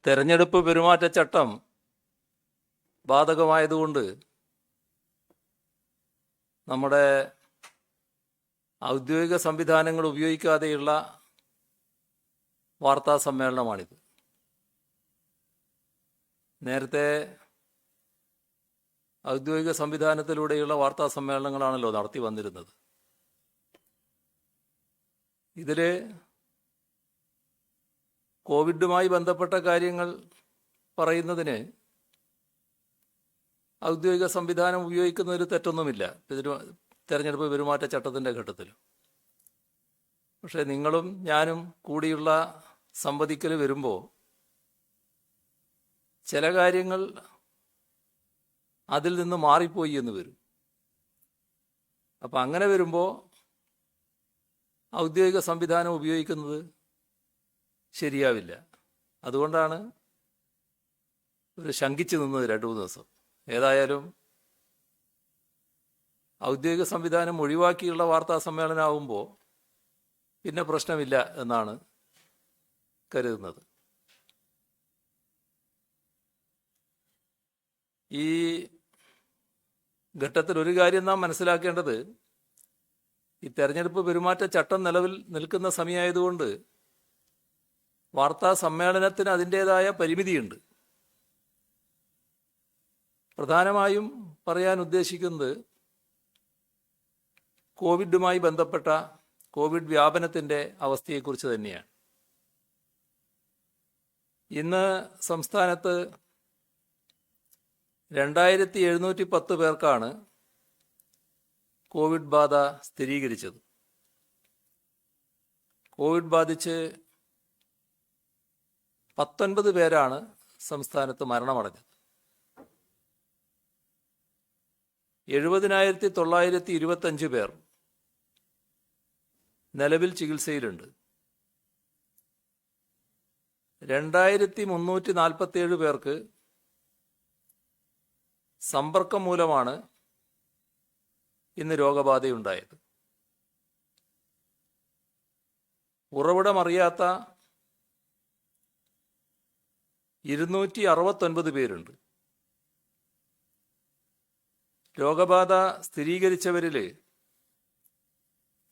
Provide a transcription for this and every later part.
തെരഞ്ഞെടുപ്പ് പെരുമാറ്റച്ചട്ടം ബാധകമായതുകൊണ്ട് നമ്മുടെ ഔദ്യോഗിക സംവിധാനങ്ങൾ ഉപയോഗിക്കാതെയുള്ള വാർത്താ സമ്മേളനമാണിത്. നേരത്തെ ഔദ്യോഗിക സംവിധാനത്തിലൂടെയുള്ള വാർത്താ സമ്മേളനങ്ങളാണല്ലോ നടത്തി വന്നിരുന്നത്. ഇതിൽ കോവിഡുമായി ബന്ധപ്പെട്ട കാര്യങ്ങൾ പറയുന്നതിന് ഔദ്യോഗിക സംവിധാനം ഉപയോഗിക്കുന്നതിൽ തെറ്റൊന്നുമില്ല തെരഞ്ഞെടുപ്പ് പെരുമാറ്റച്ചട്ടത്തിൻ്റെ ഘട്ടത്തിൽ. പക്ഷേ നിങ്ങളും ഞാനും കൂടിയുള്ള സംവദിക്കൽ വരുമ്പോൾ ചില കാര്യങ്ങൾ അതിൽ നിന്ന് മാറിപ്പോയി എന്ന് വരും. അപ്പം അങ്ങനെ വരുമ്പോൾ ഔദ്യോഗിക സംവിധാനം ഉപയോഗിക്കുന്നത് ശരിയാവില്ല. അതുകൊണ്ടാണ് ഒരു ശങ്കിച്ച് നിന്നത് 2-3 ദിവസം. ഏതായാലും ഔദ്യോഗിക സംവിധാനം ഒഴിവാക്കിയുള്ള വാർത്താ സമ്മേളനമാകുമ്പോൾ പിന്നെ പ്രശ്നമില്ല എന്നാണ് കരുതുന്നത്. ഈ ഘട്ടത്തിൽ ഒരു കാര്യം നാം മനസ്സിലാക്കേണ്ടത്, ഈ തെരഞ്ഞെടുപ്പ് പെരുമാറ്റച്ചട്ടം നിലവിൽ നിൽക്കുന്ന സമയമായതുകൊണ്ട് വാർത്താ സമ്മേളനത്തിന് അതിൻ്റേതായ പരിമിതിയുണ്ട്. പ്രധാനമായും പറയാൻ ഉദ്ദേശിക്കുന്നത് കോവിഡുമായി ബന്ധപ്പെട്ട കോവിഡ് വ്യാപനത്തിൻ്റെ അവസ്ഥയെക്കുറിച്ച് തന്നെയാണ്. ഇന്ന് സംസ്ഥാനത്ത് 2710 പേർക്കാണ് കോവിഡ് ബാധ സ്ഥിരീകരിച്ചത്. കോവിഡ് ബാധിച്ച് 19 പേരാണ് സംസ്ഥാനത്ത് മരണമടഞ്ഞത്. 70,925 പേർ നിലവിൽ ചികിത്സയിലുണ്ട്. 2347 പേർക്ക് സമ്പർക്കം മൂലമാണ് ഇന്ന് രോഗബാധയുണ്ടായത്. ഉറവിടമറിയാത്ത 269 പേരുണ്ട്. രോഗബാധ സ്ഥിരീകരിച്ചവരിൽ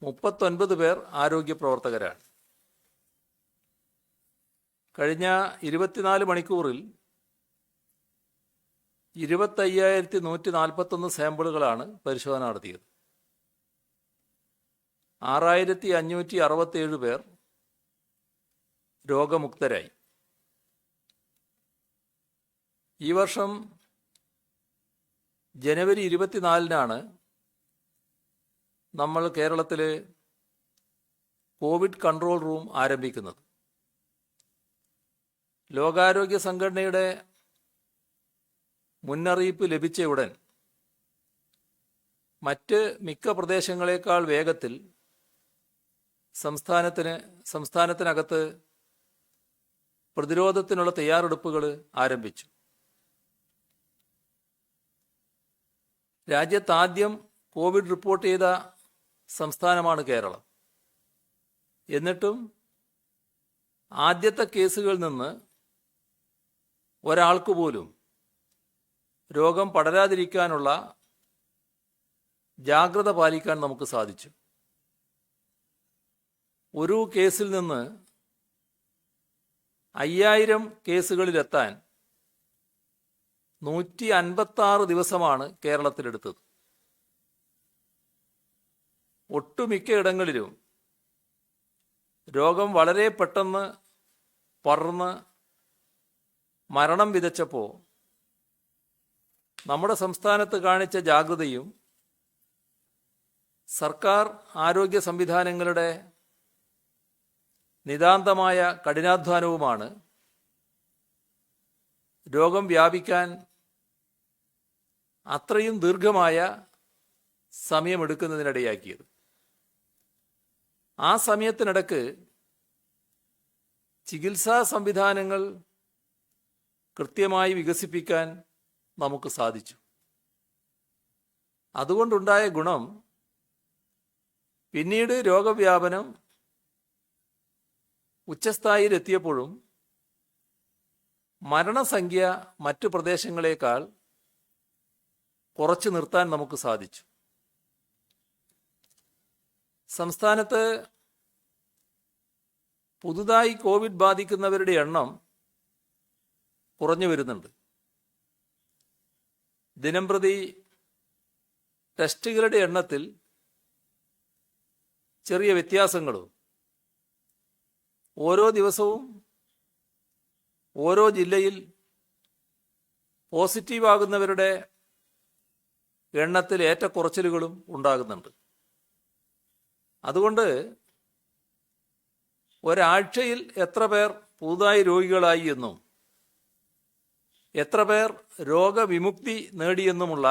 39 പേർ ആരോഗ്യ പ്രവർത്തകരാണ്. കഴിഞ്ഞ 24 മണിക്കൂറിൽ 25,141 സാമ്പിളുകളാണ് പരിശോധന നടത്തിയത്. 6,567 പേർ രോഗമുക്തരായി. ഈ വർഷം ജനുവരി 24-നാണ് നമ്മൾ കേരളത്തിൽ കോവിഡ് കൺട്രോൾ റൂം ആരംഭിക്കുന്നത്. ലോകാരോഗ്യ സംഘടനയുടെ മുന്നറിയിപ്പ് ലഭിച്ച ഉടൻ മറ്റ് മിക്ക പ്രദേശങ്ങളെക്കാൾ വേഗത്തിൽ സംസ്ഥാനത്തിനകത്ത് പ്രതിരോധത്തിനുള്ള തയ്യാറെടുപ്പുകൾ ആരംഭിച്ചു. രാജ്യത്താദ്യം കോവിഡ് റിപ്പോർട്ട് ചെയ്ത സംസ്ഥാനമാണ് കേരളം. എന്നിട്ടും ആദ്യത്തെ കേസുകളിൽ നിന്ന് ഒരാൾക്ക് പോലും രോഗം പടരാതിരിക്കാനുള്ള ജാഗ്രത പാലിക്കാൻ നമുക്ക് സാധിച്ചു. ഒരു കേസിൽ നിന്ന് 5000 കേസുകളിലെത്താൻ 156 ദിവസമാണ് കേരളത്തിലെടുത്തത്. ഒട്ടുമിക്ക ഇടങ്ങളിലും രോഗം വളരെ പെട്ടെന്ന് പടർന്ന് മരണം വിതച്ചപ്പോൾ നമ്മുടെ സംസ്ഥാനത്ത് കാണിച്ച ജാഗ്രതയും സർക്കാർ ആരോഗ്യ സംവിധാനങ്ങളുടെ നിതാന്തമായ കഠിനാധ്വാനവുമാണ് രോഗം വ്യാപിക്കാൻ അത്രയും ദീർഘമായ സമയമെടുക്കുന്നതിനിടയാക്കിയത്. ആ സമയത്തിനിടക്ക് ചികിത്സാ സംവിധാനങ്ങൾ കൃത്യമായി വികസിപ്പിക്കാൻ നമുക്ക് സാധിച്ചു. അതുകൊണ്ടുണ്ടായ ഗുണം പിന്നീട് രോഗവ്യാപനം ഉച്ചസ്ഥായിയിലെത്തിയപ്പോഴും മരണസംഖ്യ മറ്റു പ്രദേശങ്ങളേക്കാൾ കുറച്ചു നിർത്താൻ നമുക്ക് സാധിച്ചു. സംസ്ഥാനത്ത് പുതുതായി കോവിഡ് ബാധിക്കുന്നവരുടെ എണ്ണം കുറഞ്ഞു വരുന്നുണ്ട്. ദിനംപ്രതി ടെസ്റ്റുകളുടെ എണ്ണത്തിൽ ചെറിയ വ്യത്യാസങ്ങളും ഓരോ ദിവസവും ഓരോ ജില്ലയിൽ പോസിറ്റീവാകുന്നവരുടെ എണ്ണത്തിൽ ഏറ്റക്കുറച്ചിലുകളും ഉണ്ടാകുന്നുണ്ട്. അതുകൊണ്ട് ഒരാഴ്ചയിൽ എത്ര പേർ പുതുതായി രോഗികളായി എന്നും എത്ര പേർ രോഗവിമുക്തി നേടിയെന്നുമുള്ള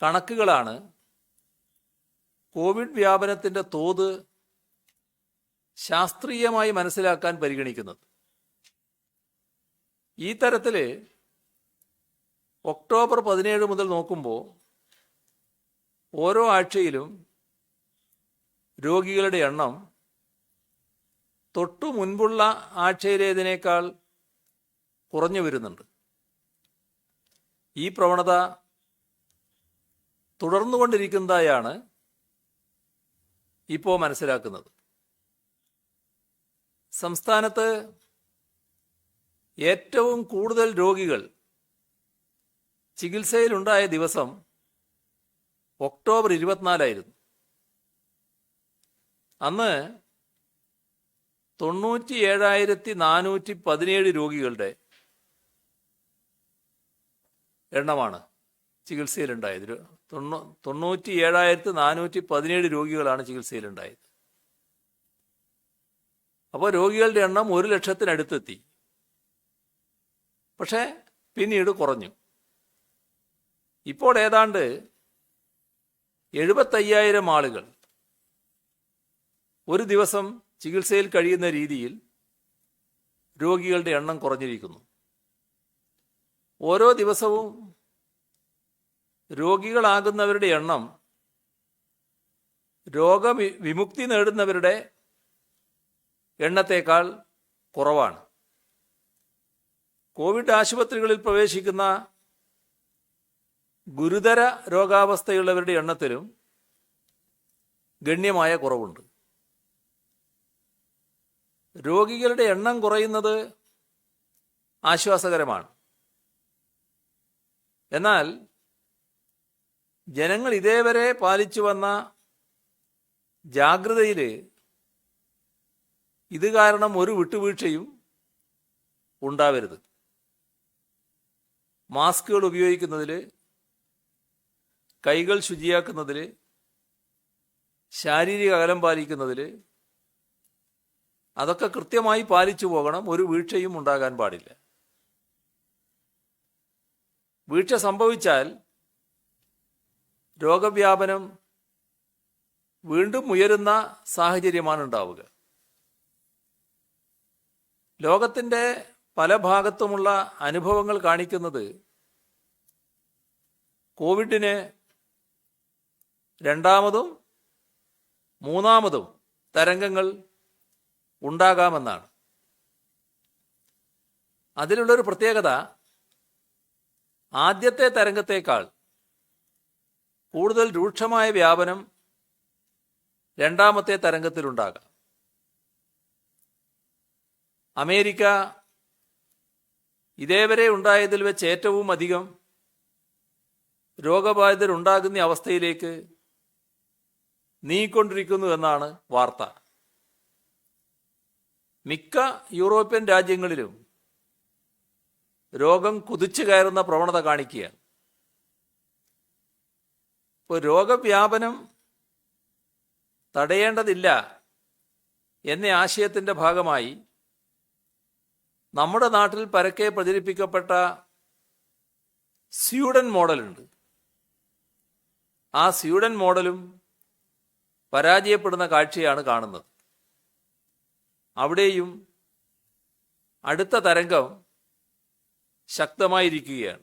കണക്കുകളാണ് കോവിഡ് വ്യാപനത്തിൻ്റെ തോത് ശാസ്ത്രീയമായി മനസ്സിലാക്കാൻ പരിഗണിക്കുന്നത്. ഈ തരത്തിൽ ഒക്ടോബർ 17 മുതൽ നോക്കുമ്പോൾ ഓരോ ആഴ്ചയിലും രോഗികളുടെ എണ്ണം തൊട്ടു മുൻപുള്ള ആഴ്ചയിലേതിനേക്കാൾ കുറഞ്ഞു വരുന്നുണ്ട്. ഈ പ്രവണത തുടർന്നുകൊണ്ടിരിക്കുന്നതായാണ് ഇപ്പോൾ മനസ്സിലാക്കുന്നത്. സംസ്ഥാനത്ത് ഏറ്റവും കൂടുതൽ രോഗികൾ ചികിത്സയിലുണ്ടായ ദിവസം ഒക്ടോബർ 24 അന്ന് 97,417 രോഗികളുടെ എണ്ണമാണ് ചികിത്സയിലുണ്ടായത്. 97,417 രോഗികളാണ് ചികിത്സയിലുണ്ടായത്. അപ്പോൾ രോഗികളുടെ എണ്ണം 1,00,000-അടുത്തെത്തി. പക്ഷേ പിന്നീട് കുറഞ്ഞു. ഇപ്പോൾ ഏതാണ്ട് 75,000 ആളുകൾ ഒരു ദിവസം ചികിത്സയിൽ കഴിയുന്ന രീതിയിൽ രോഗികളുടെ എണ്ണം കുറഞ്ഞിരിക്കുന്നു. ഓരോ ദിവസവും രോഗികളാകുന്നവരുടെ എണ്ണം രോഗവിമുക്തി നേടുന്നവരുടെ എണ്ണത്തേക്കാൾ കുറവാണ്. കോവിഡ് ആശുപത്രികളിൽ പ്രവേശിക്കുന്ന ഗുരുതര രോഗാവസ്ഥയുള്ളവരുടെ എണ്ണത്തിലും ഗണ്യമായ കുറവുണ്ട്. രോഗികളുടെ എണ്ണം കുറയുന്നത് ആശ്വാസകരമാണ്. എന്നാൽ ജനങ്ങൾ ഇതേവരെ പാലിച്ചു വന്ന ജാഗ്രതയിൽ ഇത് കാരണം ഒരു വിട്ടുവീഴ്ചയും ഉണ്ടാവരുത്. മാസ്കുകൾ ഉപയോഗിക്കുന്നതിൽ, കൈകൾ ശുചിയാക്കുന്നതിൽ, ശാരീരിക അകലം പാലിക്കുന്നതിൽ അതൊക്കെ കൃത്യമായി പാലിച്ചു പോകണം. ഒരു വീഴ്ചയും ഉണ്ടാകാൻ പാടില്ല. വീഴ്ച സംഭവിച്ചാൽ രോഗവ്യാപനം വീണ്ടും ഉയരുന്ന സാഹചര്യമാണ് ഉണ്ടാവുക. ലോകത്തിൻ്റെ പല ഭാഗത്തുമുള്ള അനുഭവങ്ങൾ കാണിക്കുന്നത് കോവിഡിന് രണ്ടാമതും മൂന്നാമതും തരംഗങ്ങൾ ഉണ്ടാകാമെന്നാണ്. അതിലുള്ളൊരു പ്രത്യേകത, ആദ്യത്തെ തരംഗത്തേക്കാൾ കൂടുതൽ രൂക്ഷമായ വ്യാപനം രണ്ടാമത്തെ തരംഗത്തിലുണ്ടാകാം. അമേരിക്ക ഇതേവരെ ഉണ്ടായതിൽ വെച്ച് ഏറ്റവും അധികം രോഗബാധിതരുണ്ടാകുന്ന അവസ്ഥയിലേക്ക് നീങ്ങിക്കൊണ്ടിരിക്കുന്നു എന്നാണ് വാർത്ത. മിക്ക യൂറോപ്യൻ രാജ്യങ്ങളിലും രോഗം കുതിച്ചു കയറുന്ന പ്രവണത കാണിക്കുകയാണ്. ഇപ്പോൾ രോഗവ്യാപനം തടയേണ്ടതില്ല എന്ന ആശയത്തിൻ്റെ ഭാഗമായി നമ്മുടെ നാട്ടിൽ പരക്കെ പ്രചരിപ്പിക്കപ്പെട്ട സ്വീഡൻ മോഡലുണ്ട്. ആ സ്വീഡൻ മോഡലും പരാജയപ്പെടുന്ന കാഴ്ചയാണ് കാണുന്നത്. അവിടെയും അടുത്ത തരംഗം ശക്തമായിരിക്കുകയാണ്.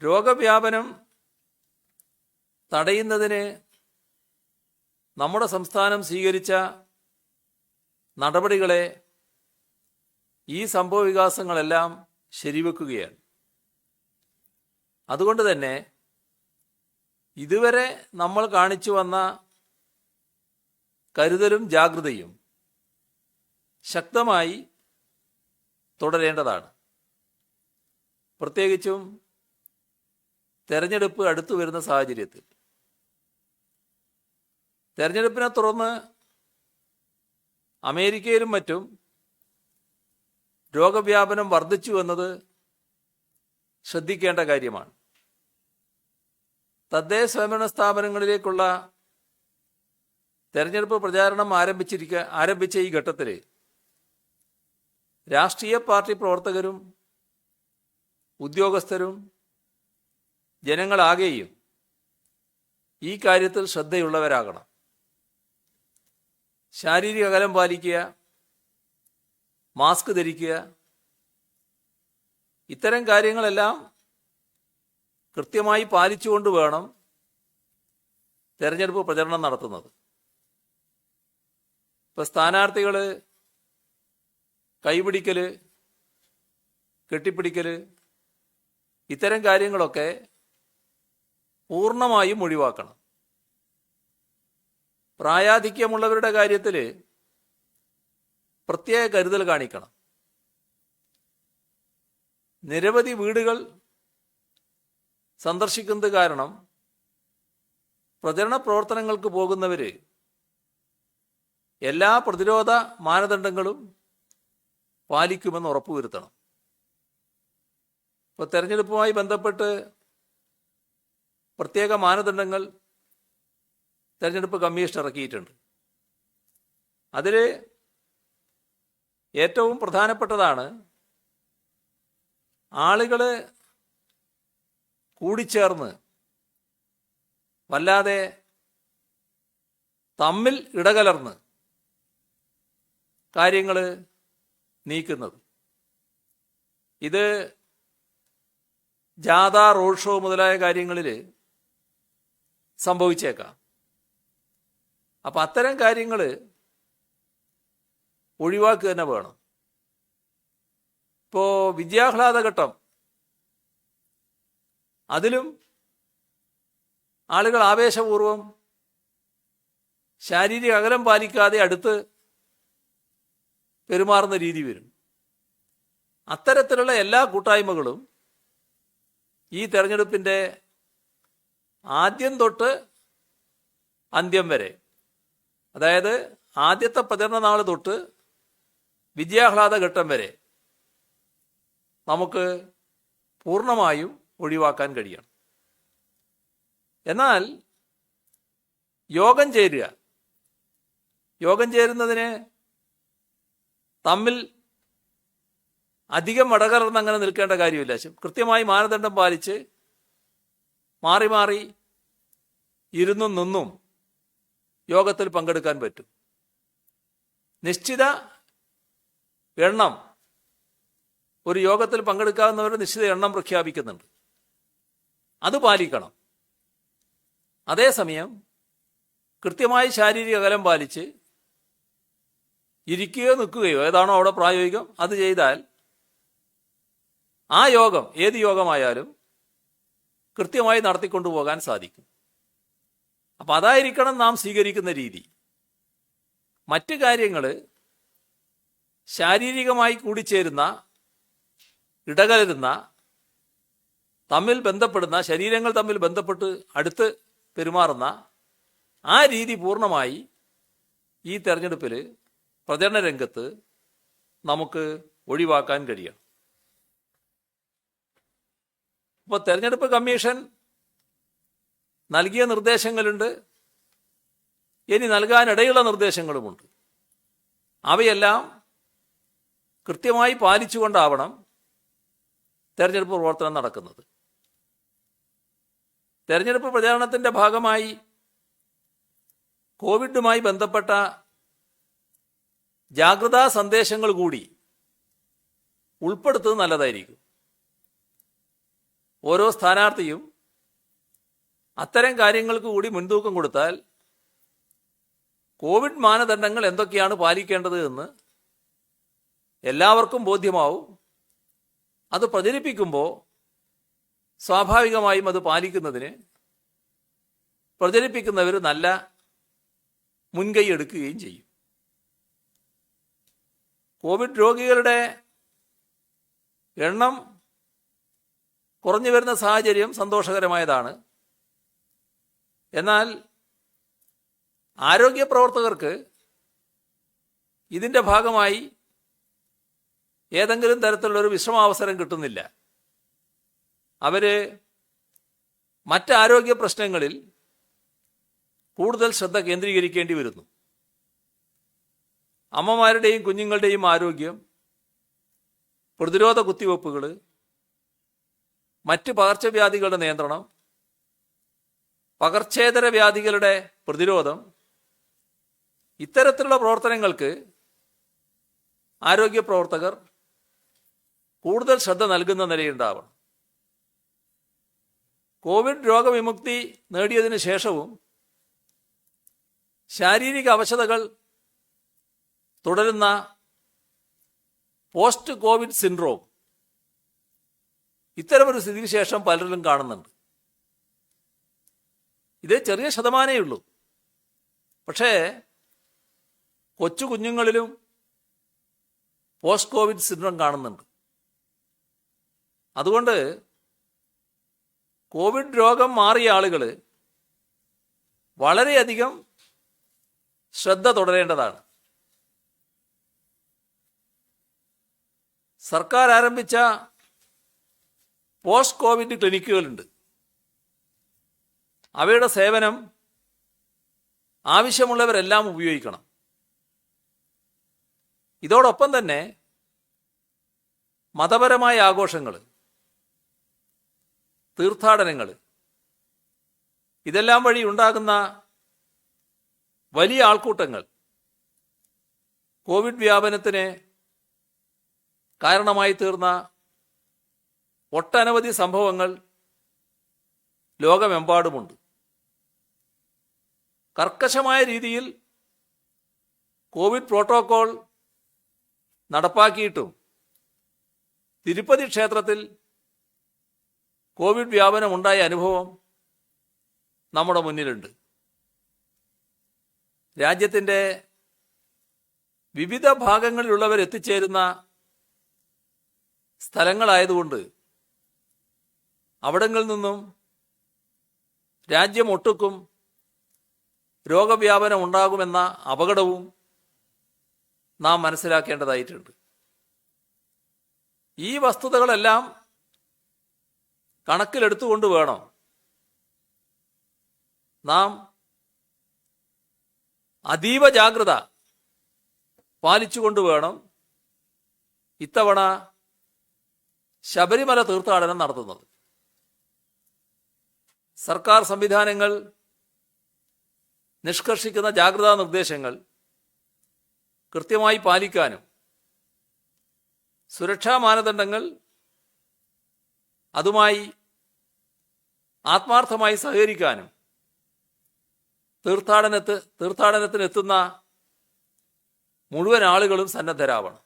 രോഗവ്യാപനം തടയുന്നതിന് നമ്മുടെ സംസ്ഥാനം സ്വീകരിച്ച നടപടികളെ ഈ സംഭവവികാസങ്ങളെല്ലാം ശരിവെക്കുകയാണ്. അതുകൊണ്ട് തന്നെ ഇതുവരെ നമ്മൾ കാണിച്ചു വന്ന കരുതലും ജാഗ്രതയും ശക്തമായി തുടരേണ്ടതാണ്. പ്രത്യേകിച്ചും തെരഞ്ഞെടുപ്പ് അടുത്തു വരുന്ന സാഹചര്യത്തിൽ. തെരഞ്ഞെടുപ്പിനെ തുടർന്ന് അമേരിക്കയിലും മറ്റും രോഗവ്യാപനം വർദ്ധിച്ചു എന്നത് ശ്രദ്ധിക്കേണ്ട കാര്യമാണ്. തദ്ദേശ സ്വയംഭരണ സ്ഥാപനങ്ങളിലേക്കുള്ള തെരഞ്ഞെടുപ്പ് പ്രചാരണം ആരംഭിച്ച ഈ ഘട്ടത്തിൽ രാഷ്ട്രീയ പാർട്ടി പ്രവർത്തകരും ഉദ്യോഗസ്ഥരും ജനങ്ങളാകെയും ഈ കാര്യത്തിൽ ശ്രദ്ധയുള്ളവരാകണം. ശാരീരിക അകലം പാലിക്കുക, മാസ്ക് ധരിക്കുക, ഇത്തരം കാര്യങ്ങളെല്ലാം കൃത്യമായി പാലിച്ചുകൊണ്ട് വേണം തെരഞ്ഞെടുപ്പ് പ്രചരണം നടത്തുന്നത്. ഇപ്പോൾ സ്ഥാനാർത്ഥികൾ കൈപിടിക്കൽ, കെട്ടിപ്പിടിക്കൽ, ഇത്തരം കാര്യങ്ങളൊക്കെ പൂർണ്ണമായും ഒഴിവാക്കണം. പ്രായാധിക്യമുള്ളവരുടെ കാര്യത്തിൽ പ്രത്യേക കരുതൽ കാണിക്കണം. നിരവധി വീടുകൾ സന്ദർശിക്കുന്നത് കാരണം പ്രചരണ പ്രവർത്തനങ്ങൾക്ക് പോകുന്നവർ എല്ലാ പ്രതിരോധ മാനദണ്ഡങ്ങളും പാലിക്കുമെന്ന് ഉറപ്പുവരുത്തണം. ഇപ്പോൾ തെരഞ്ഞെടുപ്പുമായി ബന്ധപ്പെട്ട് പ്രത്യേക മാനദണ്ഡങ്ങൾ തെരഞ്ഞെടുപ്പ് കമ്മീഷൻ ഇറക്കിയിട്ടുണ്ട്. അതിൽ ഏറ്റവും പ്രധാനപ്പെട്ടതാണ് ആളുകൾ കൂടിച്ചേർന്ന് വല്ലാതെ തമ്മിൽ ഇടകലർന്ന് കാര്യങ്ങൾ നീക്കുന്നത്. ഇത് ജാഥ, റോഡ് ഷോ മുതലായ കാര്യങ്ങളിൽ സംഭവിച്ചേക്കാം. അപ്പം അത്തരം കാര്യങ്ങൾ ഒഴിവാക്കുക തന്നെ വേണം. ഇപ്പോൾ വിദ്യാഹ്ലാദഘട്ടം, അതിലും ആളുകൾ ആവേശപൂർവം ശാരീരിക അകലം പാലിക്കാതെ അടുത്ത് പെരുമാറുന്ന രീതി വരും. അത്തരത്തിലുള്ള എല്ലാ കൂട്ടായ്മകളും ഈ തെരഞ്ഞെടുപ്പിൻ്റെ ആദ്യം തൊട്ട് അന്ത്യം വരെ, അതായത് ആദ്യത്തെ പ്രചരണ നാൾ തൊട്ട് വിദ്യാഹ്ലാദ ഘട്ടം വരെ നമുക്ക് പൂർണ്ണമായും ഒഴിവാക്കാൻ കഴിയണം. എന്നാൽ യോഗം ചേരുക, യോഗം ചേരുന്നതിന് തമ്മിൽ അധികം ഇടകലർന്ന് അങ്ങനെ നിൽക്കേണ്ട കാര്യമില്ല. കൃത്യമായി മാനദണ്ഡം പാലിച്ച് മാറി മാറി ഇരുന്നും നിന്നും യോഗത്തിൽ പങ്കെടുക്കാൻ പറ്റും. നിശ്ചിത എണ്ണം, ഒരു യോഗത്തിൽ പങ്കെടുക്കാവുന്നവർ നിശ്ചിത എണ്ണം പ്രഖ്യാപിക്കുന്നുണ്ട്, അത് പാലിക്കണം. അതേസമയം കൃത്യമായി ശാരീരിക അകലം പാലിച്ച് ഇരിക്കുകയോ നിൽക്കുകയോ ഏതാണോ അവിടെ പ്രായോഗികം അത് ചെയ്താൽ ആ യോഗം, ഏത് യോഗമായാലും കൃത്യമായി നടത്തിക്കൊണ്ടുപോകാൻ സാധിക്കും. അപ്പം അതായിരിക്കണം നാം സ്വീകരിക്കുന്ന രീതി. മറ്റ് കാര്യങ്ങൾ ശാരീരികമായി കൂടിച്ചേരുന്ന, ഇടകലരുന്ന, തമ്മിൽ ബന്ധപ്പെടുന്ന, ശരീരങ്ങൾ തമ്മിൽ ബന്ധപ്പെട്ട് അടുത്ത് പെരുമാറുന്ന ആ രീതി പൂർണ്ണമായി ഈ തെരഞ്ഞെടുപ്പിൽ പ്രചരണ രംഗത്ത് നമുക്ക് ഒഴിവാക്കാൻ കഴിയണം. ഇപ്പോൾ തെരഞ്ഞെടുപ്പ് കമ്മീഷൻ നൽകിയ നിർദ്ദേശങ്ങളുണ്ട്, ഇനി നൽകാനിടയുള്ള നിർദ്ദേശങ്ങളുമുണ്ട്. അവയെല്ലാം കൃത്യമായി പാലിച്ചുകൊണ്ടാവണം തെരഞ്ഞെടുപ്പ് പ്രവർത്തനം നടക്കുന്നത്. തെരഞ്ഞെടുപ്പ് പ്രചാരണത്തിൻ്റെ ഭാഗമായി കോവിഡുമായി ബന്ധപ്പെട്ട ജാഗ്രതാ സന്ദേശങ്ങൾ കൂടി ഉൾപ്പെടുത്തുന്നത് നല്ലതായിരിക്കും. ഓരോ സ്ഥാനാർത്ഥിയും അത്തരം കാര്യങ്ങൾക്ക് കൂടി മുൻതൂക്കം കൊടുത്താൽ കോവിഡ് മാനദണ്ഡങ്ങൾ എന്തൊക്കെയാണ് പാലിക്കേണ്ടത് എന്ന് എല്ലാവർക്കും ബോധ്യമാവും. അത് പ്രചരിപ്പിക്കുമ്പോൾ സ്വാഭാവികമായും അത് പാലിക്കുന്നതിന് പ്രചരിപ്പിക്കുന്നവർ നല്ല മുൻകൈ എടുക്കുകയും ചെയ്യും. കോവിഡ് രോഗികളുടെ എണ്ണം കുറഞ്ഞു വരുന്ന സാഹചര്യം സന്തോഷകരമായതാണ്. എന്നാൽ ആരോഗ്യ പ്രവർത്തകർക്ക് ഇതിൻ്റെ ഭാഗമായി ഏതെങ്കിലും തരത്തിലുള്ളൊരു വിശ്രമാവസരം കിട്ടുന്നില്ല. അവർ മറ്റാരോഗ്യ പ്രശ്നങ്ങളിൽ കൂടുതൽ ശ്രദ്ധ കേന്ദ്രീകരിക്കേണ്ടി വരുന്നു. അമ്മമാരുടെയും കുഞ്ഞുങ്ങളുടെയും ആരോഗ്യം, പ്രതിരോധ കുത്തിവയ്പ്പുകൾ, മറ്റ് പകർച്ചവ്യാധികളുടെ നിയന്ത്രണം, പകർച്ചേതര വ്യാധികളുടെ പ്രതിരോധം, ഇത്തരത്തിലുള്ള പ്രവർത്തനങ്ങൾക്ക് ആരോഗ്യ പ്രവർത്തകർ കൂടുതൽ ശ്രദ്ധ നൽകുന്ന നിലയുണ്ടാവണം. കോവിഡ് രോഗവിമുക്തി നേടിയതിനു ശേഷവും ശാരീരിക അവശതകൾ തുടരുന്ന പോസ്റ്റ് കോവിഡ് സിൻഡ്രോം, ഇത്തരമൊരു സ്ഥിതിവിശേഷം പലരിലും കാണുന്നുണ്ട്. ഇത് ചെറിയ ശതമാനമേ ഉള്ളൂ. പക്ഷേ കൊച്ചു കുഞ്ഞുങ്ങളിലും പോസ്റ്റ് കോവിഡ് സിൻഡ്രോം കാണുന്നുണ്ട്. അതുകൊണ്ട് കോവിഡ് രോഗം മാറിയ ആളുകൾ വളരെയധികം ശ്രദ്ധ തുടരേണ്ടതാണ്. സർക്കാർ ആരംഭിച്ച പോസ്റ്റ് കോവിഡ് ക്ലിനിക്കുകളുണ്ട്. അവയുടെ സേവനം ആവശ്യമുള്ളവരെല്ലാം ഉപയോഗിക്കണം. ഇതോടൊപ്പം തന്നെ മതപരമായ ആഘോഷങ്ങൾ, തീർത്ഥാടനങ്ങൾ, ഇതെല്ലാം വഴി ഉണ്ടാകുന്ന വലിയ ആൾക്കൂട്ടങ്ങൾ കോവിഡ് വ്യാപനത്തിന് കാരണമായി തീർന്ന ഒട്ടനവധി സംഭവങ്ങൾ ലോകമെമ്പാടുമുണ്ട്. കർക്കശമായ രീതിയിൽ കോവിഡ് പ്രോട്ടോകോൾ നടപ്പാക്കിയിട്ടും തിരുപ്പതി ക്ഷേത്രത്തിൽ കോവിഡ് വ്യാപനം ഉണ്ടായ അനുഭവം നമ്മുടെ മുന്നിലുണ്ട്. രാജ്യത്തിൻ്റെ വിവിധ ഭാഗങ്ങളിലുള്ളവർ എത്തിച്ചേരുന്ന സ്ഥലങ്ങളായതുകൊണ്ട് അവിടങ്ങളിൽ നിന്നും രാജ്യം ഒട്ടുക്കും രോഗവ്യാപനം ഉണ്ടാകുമെന്ന അപകടവും നാം മനസ്സിലാക്കേണ്ടതായിട്ടുണ്ട്. ഈ വസ്തുതകളെല്ലാം കണക്കിലെടുത്തുകൊണ്ട് വേണം നാം അതീവ ജാഗ്രത പാലിച്ചുകൊണ്ട് വേണം ഇത്തവണ ശബരിമല തീർത്ഥാടനം നടത്തുന്നത്. സർക്കാർ സംവിധാനങ്ങൾ നിഷ്കർഷിക്കുന്ന ജാഗ്രതാ നിർദ്ദേശങ്ങൾ കൃത്യമായി പാലിക്കാനും സുരക്ഷാ മാനദണ്ഡങ്ങൾ അതുമായി ആത്മാർത്ഥമായി സഹകരിക്കാനും തീർത്ഥാടനത്തിനെത്തുന്ന മുഴുവൻ ആളുകളും സന്നദ്ധരാവണം.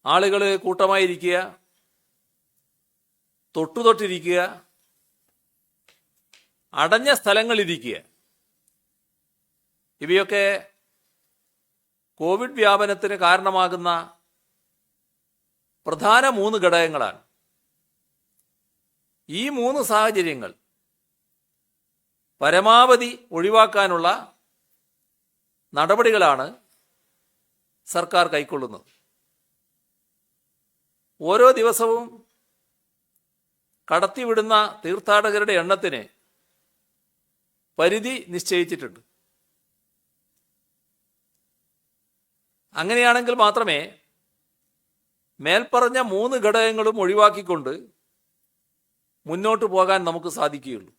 ആളുകൾ കൂട്ടമായിരിക്കുക, തൊട്ടുതൊട്ടിരിക്കുക, അടഞ്ഞ സ്ഥലങ്ങളിരിക്കുക, ഇവയൊക്കെ കോവിഡ് വ്യാപനത്തിന് കാരണമാകുന്ന പ്രധാന 3 ഘടകങ്ങളാണ്. ഈ 3 സാഹചര്യങ്ങൾ പരമാവധി ഒഴിവാക്കാനുള്ള നടപടികളാണ് സർക്കാർ കൈക്കൊള്ളുന്നത്. ഓരോ ദിവസവും കടത്തിവിടുന്ന തീർത്ഥാടകരുടെ എണ്ണത്തിന് പരിധി നിശ്ചയിച്ചിട്ടുണ്ട്. അങ്ങനെയാണെങ്കിൽ മാത്രമേ മേൽപ്പറഞ്ഞ 3 ഘടകങ്ങളും ഒഴിവാക്കിക്കൊണ്ട് മുന്നോട്ട് പോകാൻ നമുക്ക് സാധിക്കുകയുള്ളൂ.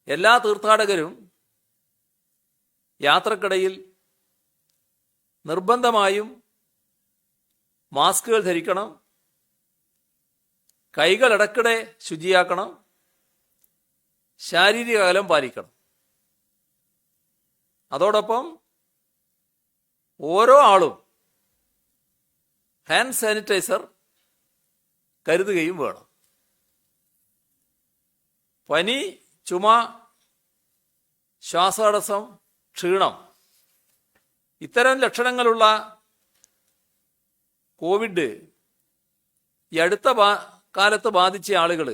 എല്ലാ തീർത്ഥാടകരും യാത്രക്കിടയിൽ നിർബന്ധമായും മാസ്കുകൾ ധരിക്കണം, കൈകൾ ഇടയ്ക്കിടെ ശുചിയാക്കണം, ശാരീരിക അകലം പാലിക്കണം. അതോടൊപ്പം ഓരോ ആളും ഹാൻഡ് സാനിറ്റൈസർ കരുതുകയും വേണം. പനി, ചുമ, ശ്വാസതടസ്സം, ക്ഷീണം ഇത്തരം ലക്ഷണങ്ങളുള്ള കോവിഡ് ഈ അടുത്ത കാലത്ത് ബാധിച്ച ആളുകൾ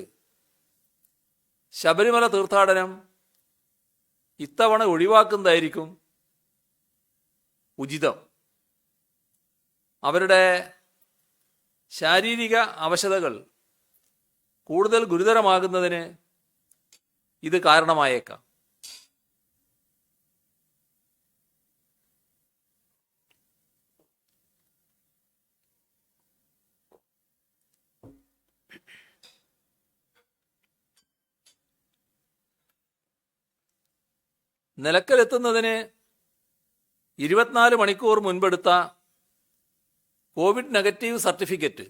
ശബരിമല തീർത്ഥാടനം ഇത്തവണ ഒഴിവാക്കുന്നതായിരിക്കും ഉചിതം. അവരുടെ ശാരീരിക അവശതകൾ കൂടുതൽ ഗുരുതരമാകുന്നതിന് ഇത് കാരണമായേക്കാം. നിലക്കലെത്തുന്നതിന് 24 മണിക്കൂർ മുൻപെടുത്ത കോവിഡ് നെഗറ്റീവ് സർട്ടിഫിക്കറ്റ്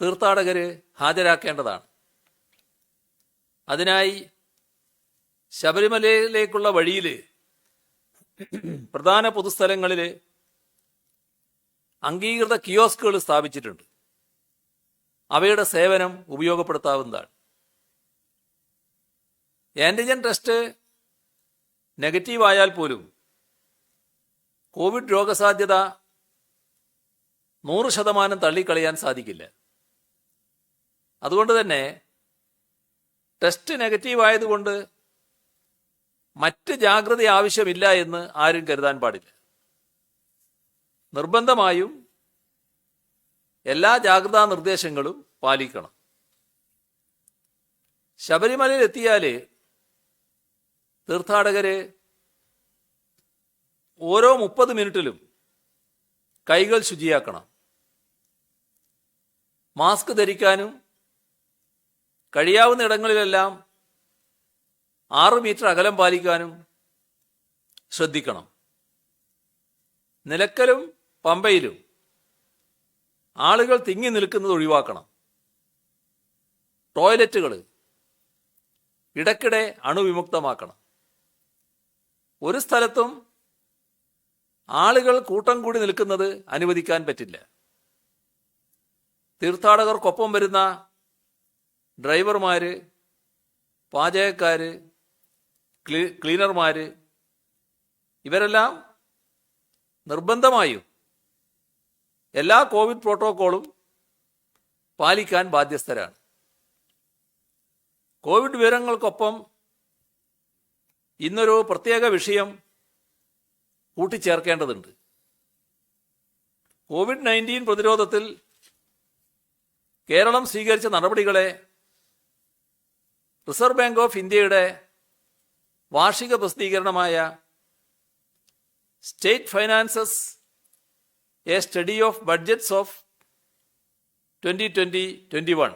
തീർത്ഥാടകർ ഹാജരാക്കേണ്ടതാണ്. അതിനായി ശബരിമലയിലേക്കുള്ള വഴിയിൽ പ്രധാന പൊതുസ്ഥലങ്ങളിൽ അംഗീകൃത കിയോസ്കുകൾ സ്ഥാപിച്ചിട്ടുണ്ട്. അവയുടെ സേവനം ഉപയോഗപ്പെടുത്താവുന്നതാണ്. ആന്റിജൻ ടെസ്റ്റ് നെഗറ്റീവ് ആയാൽ പോലും കോവിഡ് രോഗസാധ്യത 100% തള്ളിക്കളയാൻ സാധിക്കില്ല. അതുകൊണ്ട് തന്നെ ടെസ്റ്റ് നെഗറ്റീവ് ആയതുകൊണ്ട് മറ്റ് ജാഗ്രത ആവശ്യമില്ല എന്ന് ആരും കരുതാൻ പാടില്ല. നിർബന്ധമായും എല്ലാ ജാഗ്രതാ നിർദ്ദേശങ്ങളും പാലിക്കണം. ശബരിമലയിൽ എത്തിയാൽ തീർത്ഥാടകര് ഓരോ 30 മിനിറ്റിലും കൈകൾ ശുചിയാക്കണം. മാസ്ക് ധരിക്കാനും കഴിയാവുന്ന ഇടങ്ങളിലെല്ലാം 6 മീറ്റർ അകലം പാലിക്കാനും ശ്രദ്ധിക്കണം. നിലക്കലും പമ്പയിലും ആളുകൾ തിങ്ങി നിൽക്കുന്നത് ഒഴിവാക്കണം. ടോയ്ലറ്റുകൾ ഇടയ്ക്കിടെ അണുവിമുക്തമാക്കണം. ഒരു സ്ഥലത്തും ആളുകൾ കൂട്ടം കൂടി നിൽക്കുന്നത് അനുവദിക്കാൻ പറ്റില്ല. തീർത്ഥാടകർക്കൊപ്പം വരുന്ന ഡ്രൈവർമാര്, പാചകക്കാര്, ക്ലീനർമാര് ഇവരെല്ലാം നിർബന്ധമായും എല്ലാ കോവിഡ് പ്രോട്ടോക്കോളും പാലിക്കാൻ ബാധ്യസ്ഥരാണ്. കോവിഡ് വിവരങ്ങൾക്കൊപ്പം ഇന്നൊരു പ്രത്യേക വിഷയം കൂട്ടിച്ചേർക്കേണ്ടതുണ്ട്. COVID-19 പ്രതിരോധത്തിൽ കേരളം സ്വീകരിച്ച നടപടികളെ റിസർവ് ബാങ്ക് ഓഫ് ഇന്ത്യയുടെ വാർഷിക പ്രസിദ്ധീകരണമായ state finances a study of budgets of 2020-21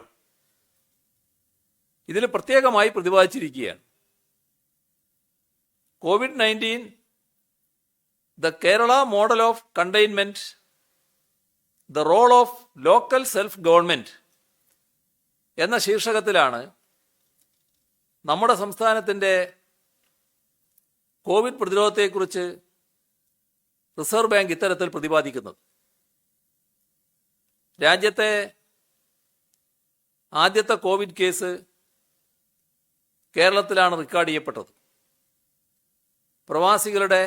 ഇതിൽ പ്രത്യേകമായി പ്രതിപാദിച്ചിരിക്കുകയാണ്. COVID-19 The Kerala Model of Containment, The Role of Local Self-Government എന്ന ശീർഷകത്തിലാണ് നമ്മുടെ സംസ്ഥാനത്തിൻ്റെ കോവിഡ് പ്രതിരോധത്തെക്കുറിച്ച് റിസർവ് ബാങ്ക് ഇത്തരത്തിൽ പ്രതിപാദിക്കുന്നത്. രാജ്യത്തെ ആദ്യത്തെ കോവിഡ് കേസ് കേരളത്തിലാണ് റെക്കോർഡ് ചെയ്യപ്പെട്ടത്. പ്രവാസികളുടെ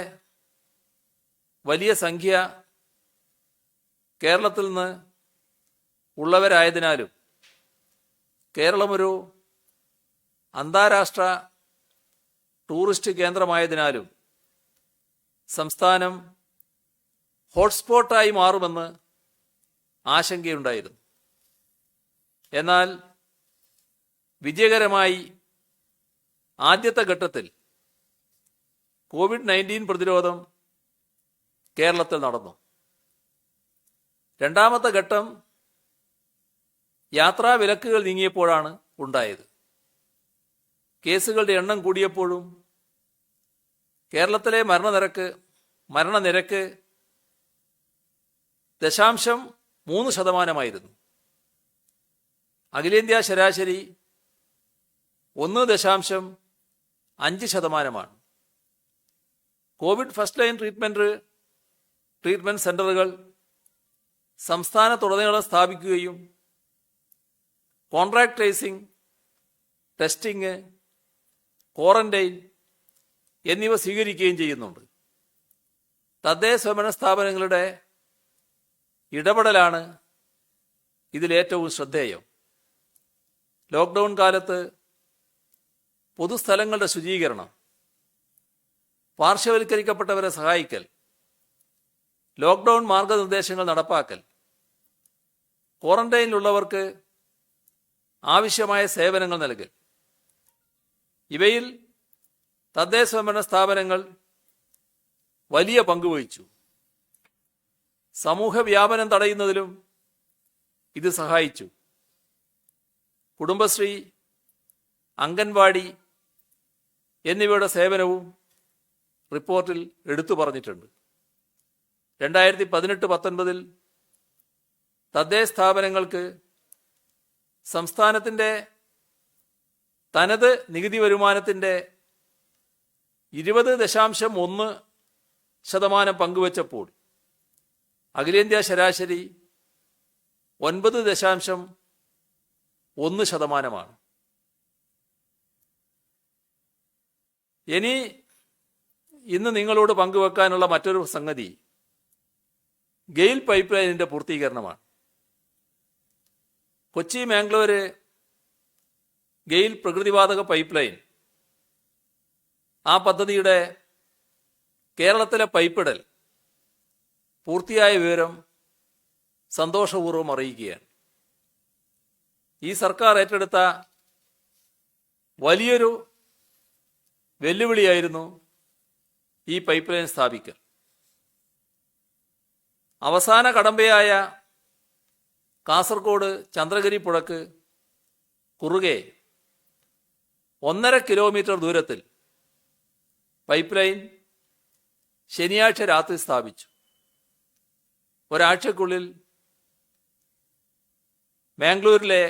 വലിയ സംഖ്യ കേരളത്തിൽ നിന്ന് ഉള്ളവരായതിനാലും കേരളമൊരു അന്താരാഷ്ട്ര ടൂറിസ്റ്റ് കേന്ദ്രമായതിനാലും സംസ്ഥാനം ഹോട്ട്സ്പോട്ടായി മാറുമെന്ന് ആശങ്കയുണ്ടായിരുന്നു. എന്നാൽ വിജയകരമായി ആദ്യത്തെ ഘട്ടത്തിൽ COVID-19 പ്രതിരോധം കേരളത്തിൽ നടന്നു. രണ്ടാമത്തെ ഘട്ടം യാത്രാ വിലക്കുകൾ നീങ്ങിയപ്പോഴാണ് ഉണ്ടായത്. കേസുകളുടെ എണ്ണം കൂടിയപ്പോഴും കേരളത്തിലെ മരണനിരക്ക് 0.3% അഖിലേന്ത്യാ ശരാശരി 1.5%. കോവിഡ് ഫസ്റ്റ് ലൈൻ ട്രീറ്റ്മെന്റ് സെന്ററുകൾ സംസ്ഥാനത്തുടനീളം സ്ഥാപിക്കുകയും കോൺട്രാക്ട് ട്രേസിംഗ്, ടെസ്റ്റിംഗ്, ക്വാറന്റൈൻ എന്നിവ സ്വീകരിക്കുകയും ചെയ്യുന്നുണ്ട്. തദ്ദേശ സ്വയംഭരണ സ്ഥാപനങ്ങളുടെ ഇടപെടലാണ് ഇതിലേറ്റവും ശ്രദ്ധേയം. ലോക്ക്ഡൗൺ കാലത്ത് പൊതുസ്ഥലങ്ങളുടെ ശുചീകരണം, പാർശ്വവൽക്കരിക്കപ്പെട്ടവരെ സഹായിക്കൽ, ലോക്ക്ഡൗൺ മാർഗനിർദ്ദേശങ്ങൾ നടപ്പാക്കൽ, ക്വാറന്റൈനിലുള്ളവർക്ക് ആവശ്യമായ സേവനങ്ങൾ നൽകൽ, ഇവയിൽ തദ്ദേശ സ്വയംഭരണ സ്ഥാപനങ്ങൾ വലിയ പങ്കുവഹിച്ചു. സമൂഹ വ്യാപനം തടയുന്നതിലും ഇത് സഹായിച്ചു. കുടുംബശ്രീ, അംഗൻവാടി എന്നിവയുടെ സേവനവും റിപ്പോർട്ടിൽ എടുത്തു പറഞ്ഞിട്ടുണ്ട്. 2018-19 തദ്ദേശ സ്ഥാപനങ്ങൾക്ക് സംസ്ഥാനത്തിൻ്റെ തനത് നികുതി വരുമാനത്തിൻ്റെ 20.1% പങ്കുവച്ചപ്പോൾ അഖിലേന്ത്യാ ശരാശരി 9.1%. ഇന്ന് നിങ്ങളോട് പങ്കുവെക്കാനുള്ള മറ്റൊരു സംഗതി ഗെയിൽ പൈപ്പ് ലൈനിൻ്റെ പൂർത്തീകരണമാണ്. കൊച്ചി മാംഗ്ലൂര് ഗെയിൽ പ്രകൃതിവാതക പൈപ്പ് ലൈൻ, ആ പദ്ധതിയുടെ കേരളത്തിലെ പൈപ്പിടൽ പൂർത്തിയായ വിവരം സന്തോഷപൂർവ്വം അറിയിക്കുകയാണ്. ഈ സർക്കാർ ഏറ്റെടുത്ത വലിയൊരു വെല്ലുവിളിയായിരുന്നു ഈ പൈപ്പ് ലൈൻ സ്ഥാപിക്കൽ. അവസാന കടമ്പയായ കാസർഗോഡ് ചന്ദ്രഗിരി പുഴക്ക് കുറുകെ 1.5 കിലോമീറ്റർ ദൂരത്തിൽ പൈപ്പ് ലൈൻ ശനിയാഴ്ച രാത്രി സ്ഥാപിച്ചു. ഒരാഴ്ചക്കുള്ളിൽ മാംഗ്ലൂരിലെ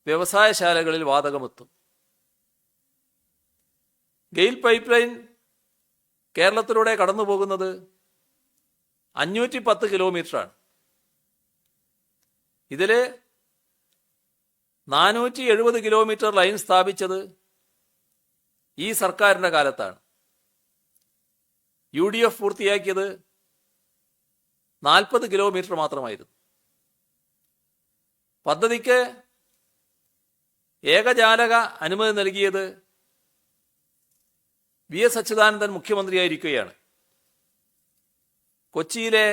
വ്യവസായശാലകളിൽ വാതകമെത്തും. ഗെയിൽ പൈപ്പ് ലൈൻ കേരളത്തിലൂടെ കടന്നു പോകുന്നത് 510 കിലോമീറ്ററാണ്. ഇതിൽ 470 കിലോമീറ്റർ ലൈൻ സ്ഥാപിച്ചത് ഈ സർക്കാരിൻ്റെ കാലത്താണ്. UDF പൂർത്തിയാക്കിയത് 40 കിലോമീറ്റർ മാത്രമായിരുന്നു. പദ്ധതിക്ക് ഏകജാലക അനുമതി നൽകിയത് VS അച്യുതാനന്ദൻ മുഖ്യമന്ത്രിയായിരിക്കുകയാണ്. കൊച്ചിയിലെ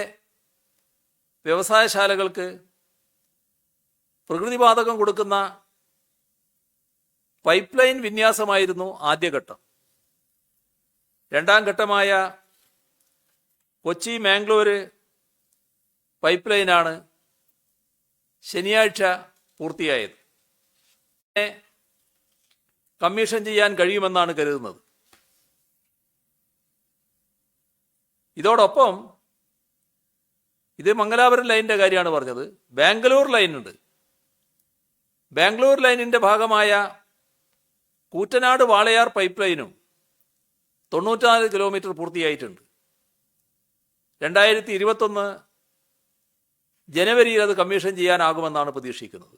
വ്യവസായശാലകൾക്ക് പ്രകൃതിവാതകം കൊടുക്കുന്ന പൈപ്പ് ലൈൻ വിന്യാസമായിരുന്നു ആദ്യഘട്ടം. രണ്ടാം ഘട്ടമായ കൊച്ചി മാംഗ്ലൂര് പൈപ്പ് ലൈനാണ് ശനിയാഴ്ച പൂർത്തിയായത്. കമ്മീഷൻ ചെയ്യാൻ കഴിയുമെന്നാണ് കരുതുന്നത്. ഇതോടൊപ്പം ഇത് മംഗലാപുരം ലൈനിൻ്റെ കാര്യമാണ് പറഞ്ഞത്. ബാംഗ്ലൂർ ലൈനുണ്ട്. ബാംഗ്ലൂർ ലൈനിൻ്റെ ഭാഗമായ കൂറ്റനാട് വാളയാർ പൈപ്പ് ലൈനും 94 കിലോമീറ്റർ പൂർത്തിയായിട്ടുണ്ട്. 2021 ജനുവരിയിൽ അത് കമ്മീഷൻ ചെയ്യാനാകുമെന്നാണ് പ്രതീക്ഷിക്കുന്നത്.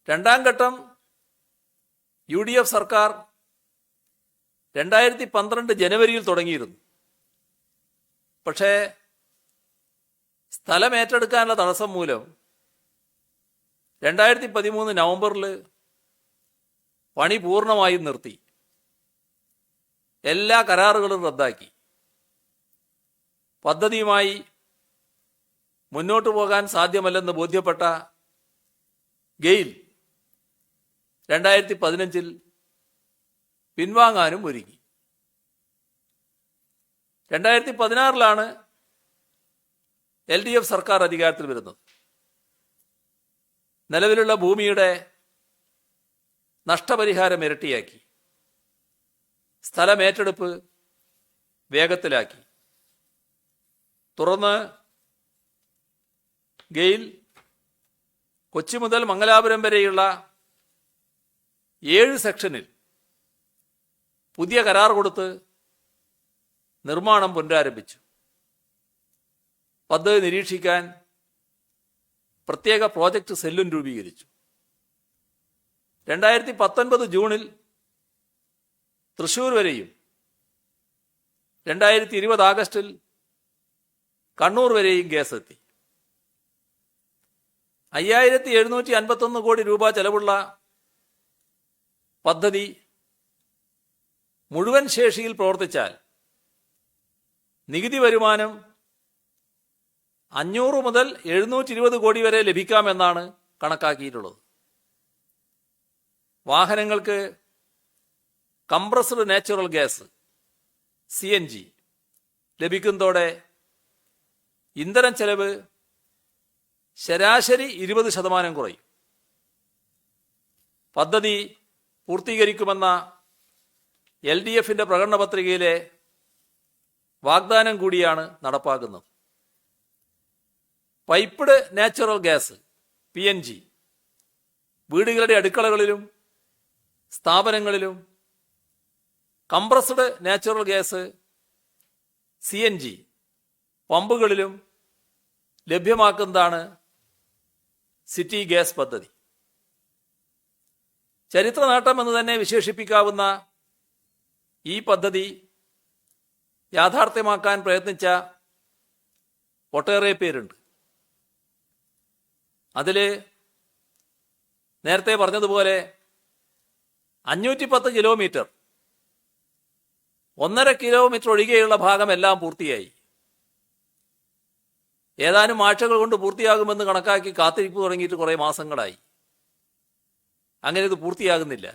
രണ്ടാം ഘട്ടം UDF സർക്കാർ 2012 ജനുവരിയിൽ തുടങ്ങിയിരുന്നു. പക്ഷേ സ്ഥലം ഏറ്റെടുക്കാനുള്ള തടസ്സം മൂലം 2013 നവംബറിൽ പണി പൂർണ്ണമായും നിർത്തി. എല്ലാ കരാറുകളും റദ്ദാക്കി. പദ്ധതിയുമായി മുന്നോട്ടു പോകാൻ സാധ്യമല്ലെന്ന് ബോധ്യപ്പെട്ട ഗെയിൽ 2015 പിൻവാങ്ങാനും ഒരുങ്ങി. 2016 LDF സർക്കാർ അധികാരത്തിൽ വരുന്നത്. നിലവിലുള്ള ഭൂമിയുടെ നഷ്ടപരിഹാരം ഇരട്ടിയാക്കി. സ്ഥലമേറ്റെടുപ്പ് വേഗത്തിലാക്കി. തുടർന്ന് ഗെയിൽ കൊച്ചി മുതൽ മംഗലാപുരം വരെയുള്ള 7 സെക്ഷനിൽ പുതിയ കരാർ കൊടുത്ത് നിർമ്മാണം പുനരാരംഭിച്ചു. പദ്ധതി നിരീക്ഷിക്കാൻ പ്രത്യേക പ്രോജക്റ്റ് സെല്ലും രൂപീകരിച്ചു. 2019 ജൂണിൽ തൃശൂർ വരെയും 2020 ആഗസ്റ്റിൽ കണ്ണൂർ വരെയും ഗ്യാസ് എത്തി. 5751 കോടി രൂപ ചെലവുള്ള പദ്ധതി മുഴുവൻ ശേഷിയിൽ പ്രവർത്തിച്ചാൽ നികുതി വരുമാനം 500 മുതൽ 720 കോടി വരെ ലഭിക്കാമെന്നാണ് കണക്കാക്കിയിട്ടുള്ളത്. വാഹനങ്ങൾക്ക് കംപ്രസ്ഡ് നാച്ചുറൽ ഗ്യാസ് CNG ലഭിക്കുന്നതോടെ ഇന്ധന ചെലവ് ശരാശരി 20% കുറയും. പദ്ധതി പൂർത്തീകരിക്കുമെന്ന LDFന്റെ പ്രകടന പത്രികയിലെ വാഗ്ദാനം കൂടിയാണ് നടപ്പാക്കുന്നത്. പൈപ്പ്ഡ് നാച്ചുറൽ ഗ്യാസ് PNG വീടുകളുടെ അടുക്കളകളിലും സ്ഥാപനങ്ങളിലും, കംപ്രസ്ഡ് നാച്ചുറൽ ഗ്യാസ് CNG പമ്പുകളിലും ലഭ്യമാക്കുന്നതാണ് സിറ്റി ഗ്യാസ് പദ്ധതി. ചരിത്ര നേട്ടം എന്ന് തന്നെ വിശേഷിപ്പിക്കാവുന്ന ഈ പദ്ധതി യാഥാർത്ഥ്യമാക്കാൻ പ്രയത്നിച്ച ഒട്ടേറെ പേരുണ്ട്. അതിൽ നേരത്തെ പറഞ്ഞതുപോലെ 510 കിലോമീറ്റർ, 1.5 കിലോമീറ്റർ ഒഴികെയുള്ള ഭാഗമെല്ലാം പൂർത്തിയായി. ഏതാനും ആഴ്ചകൾ കൊണ്ട് പൂർത്തിയാകുമെന്ന് കണക്കാക്കി കാത്തിരിപ്പ് തുടങ്ങിയിട്ട് കുറേ മാസങ്ങളായി. അങ്ങനെ ഇത് പൂർത്തിയാകുന്നില്ല.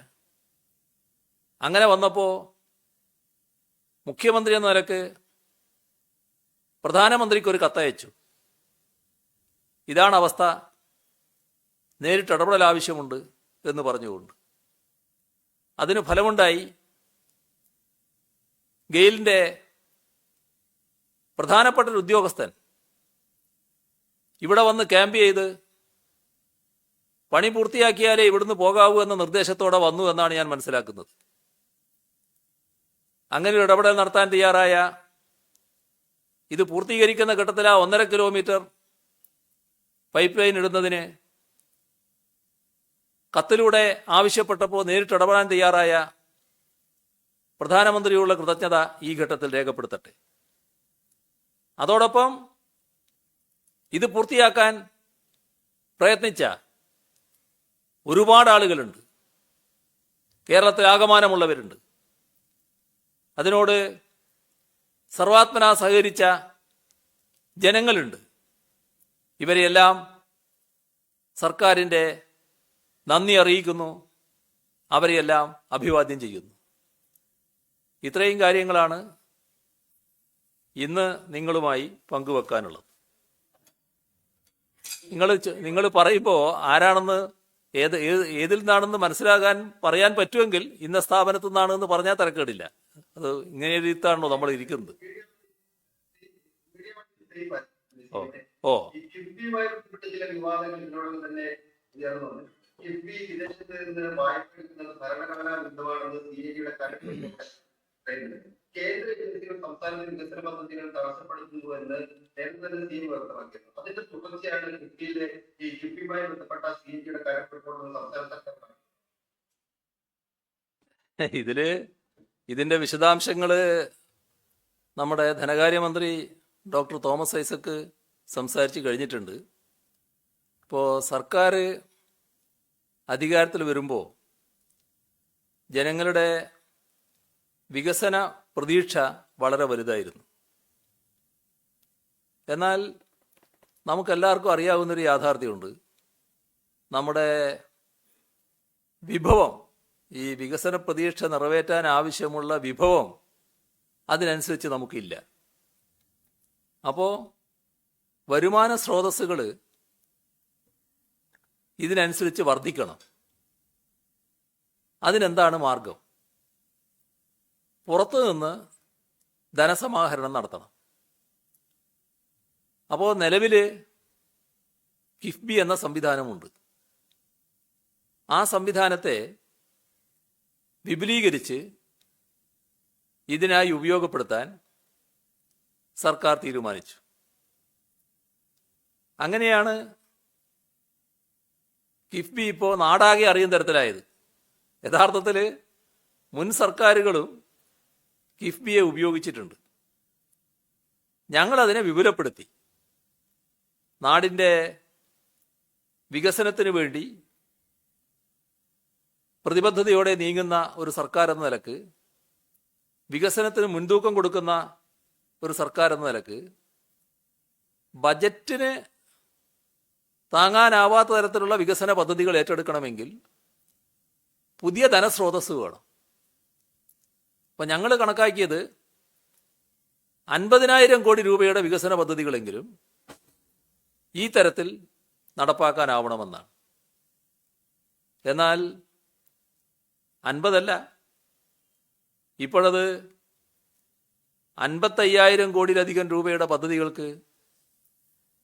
അങ്ങനെ വന്നപ്പോൾ മുഖ്യമന്ത്രി എന്ന നിലക്ക് പ്രധാനമന്ത്രിക്ക് ഒരു കത്തയച്ചു. ഇതാണ് അവസ്ഥ, നേരിട്ട് ഇടപെടൽ ആവശ്യമുണ്ട് എന്ന് പറഞ്ഞുകൊണ്ട്. അതിന് ഫലമുണ്ടായി. ഗെയിലിൻ്റെ പ്രധാനപ്പെട്ട ഒരു ഉദ്യോഗസ്ഥൻ ഇവിടെ വന്ന് ക്യാമ്പ് ചെയ്ത് പണി പൂർത്തിയാക്കിയാലേ ഇവിടുന്ന് പോകാവൂ എന്ന നിർദ്ദേശത്തോടെ വന്നു എന്നാണ് ഞാൻ മനസ്സിലാക്കുന്നത്. അങ്ങനെ ഒരു ഇടപെടൽ നടത്താൻ തയ്യാറായ, ഇത് പൂർത്തീകരിക്കുന്ന ഘട്ടത്തിൽ ആ 1.5 കിലോമീറ്റർ പൈപ്പ് ലൈൻ ഇടുന്നതിന് കത്തിലൂടെ ആവശ്യപ്പെട്ടപ്പോൾ നേരിട്ട് ഇടപെടാൻ തയ്യാറായ പ്രധാനമന്ത്രിയുള്ള കൃതജ്ഞത ഈ ഘട്ടത്തിൽ രേഖപ്പെടുത്തട്ടെ. അതോടൊപ്പം ഇത് പൂർത്തിയാക്കാൻ പ്രയത്നിച്ച ഒരുപാട് ആളുകളുണ്ട്, കേരളത്തിൽ ആകമാനമുള്ളവരുണ്ട്. അതിനോട് സർവാത്മനാ സഹകരിച്ച ജനങ്ങളുണ്ട്. ഇവരെയെല്ലാം സർക്കാരിൻ്റെ നന്ദി അറിയിക്കുന്നു, അവരെയെല്ലാം അഭിവാദ്യം ചെയ്യുന്നു. ഇത്രയും കാര്യങ്ങളാണ് ഇന്ന് നിങ്ങളുമായി പങ്കുവെക്കാനുള്ളത്. നിങ്ങൾ പറയുമ്പോൾ ആരാണെന്ന് ഏതിൽ നിന്നാണെന്ന് മനസ്സിലാകാൻ പറയാൻ പറ്റുമെങ്കിൽ ഇന്ന സ്ഥാപനത്തിൽ നിന്നാണെന്ന് പറഞ്ഞാൽ തിരക്കേടില്ല. അത് ഇങ്ങനെ രീതിത്താണല്ലോ നമ്മൾ ഇരിക്കുന്നത്. ഓ ചില വിവാദങ്ങൾ ഇതിനോടൊപ്പം തന്നെ ഉയർന്നുണ്ട്. കിഫ്ബി വിദേശത്ത് നിന്ന് വായ്പ എടുക്കുന്നത് ഭരണഘടനാ വിരുദ്ധമാണെന്ന് CAG-യുടെ കാര്യത്തിൽ കേന്ദ്ര ഏജൻസികൾ സംസ്ഥാനത്തെ വികസന പദ്ധതികൾ തടസ്സപ്പെടുത്തുന്നു എന്ന് നേരത്തെ തന്നെ CAG വ്യക്തമാക്കിയിരുന്നു. അതിന്റെ തുടർച്ചയാണ് കിഫ്ബിയിലെ ഈ കിഫ്ബിയുമായി ബന്ധപ്പെട്ട CAG-യുടെ കാര്യപ്പെട്ടോടുന്ന സംസ്ഥാന സർക്കാർ. ഇതിന്റെ വിശദാംശങ്ങള് നമ്മുടെ ധനകാര്യമന്ത്രി ഡോക്ടർ തോമസ് ഐസക്ക് സംസാരിച്ച് കഴിഞ്ഞിട്ടുണ്ട്. ഇപ്പോൾ സർക്കാർ അധികാരത്തിൽ വരുമ്പോൾ ജനങ്ങളുടെ വികസന പ്രതീക്ഷ വളരെ വലുതായിരുന്നു. എന്നാൽ നമുക്കെല്ലാവർക്കും അറിയാവുന്നൊരു യാഥാർത്ഥ്യമുണ്ട്. നമ്മുടെ വിഭവം, ഈ വികസന പ്രതീക്ഷ നിറവേറ്റാൻ ആവശ്യമുള്ള വിഭവം അതിനനുസരിച്ച് നമുക്കില്ല. അപ്പോൾ വരുമാന സ്രോതസ്സുകൾ ഇതിനനുസരിച്ച് വർദ്ധിക്കണം. അതിനെന്താണ് മാർഗം? പുറത്തു നിന്ന് ധനസമാഹരണം നടത്തണം. അപ്പോൾ നിലവിൽ കിഫ്ബി എന്ന സംവിധാനമുണ്ട്. ആ സംവിധാനത്തെ വിപുലീകരിച്ച് ഇതിനായി ഉപയോഗപ്പെടുത്താൻ സർക്കാർ തീരുമാനിച്ചു. അങ്ങനെയാണ് കിഫ്ബി ഇപ്പോൾ നാടാകെ അറിയുന്ന തരത്തിലായത്. യഥാർത്ഥത്തിൽ മുൻ സർക്കാരുകളും കിഫ്ബിയെ ഉപയോഗിച്ചിട്ടുണ്ട്. ഞങ്ങളതിനെ വിപുലപ്പെടുത്തി. നാടിൻ്റെ വികസനത്തിന് വേണ്ടി പ്രതിബദ്ധതയോടെ നീങ്ങുന്ന ഒരു സർക്കാർ എന്ന നിലക്ക്, വികസനത്തിന് മുൻതൂക്കം കൊടുക്കുന്ന ഒരു സർക്കാർ എന്ന നിലക്ക് ബജറ്റിന് താങ്ങാനാവാത്ത തരത്തിലുള്ള വികസന പദ്ധതികൾ ഏറ്റെടുക്കണമെങ്കിൽ പുതിയ ധനസ്രോതസ് വേണം. അപ്പം ഞങ്ങൾ കണക്കാക്കിയത് 50,000 കോടി രൂപയുടെ വികസന പദ്ധതികളെങ്കിലും ഈ തരത്തിൽ നടപ്പാക്കാനാവണമെന്നാണ്. എന്നാൽ 50 ഇപ്പോഴത് 55,000 കോടിയിലധികം രൂപയുടെ പദ്ധതികൾക്ക്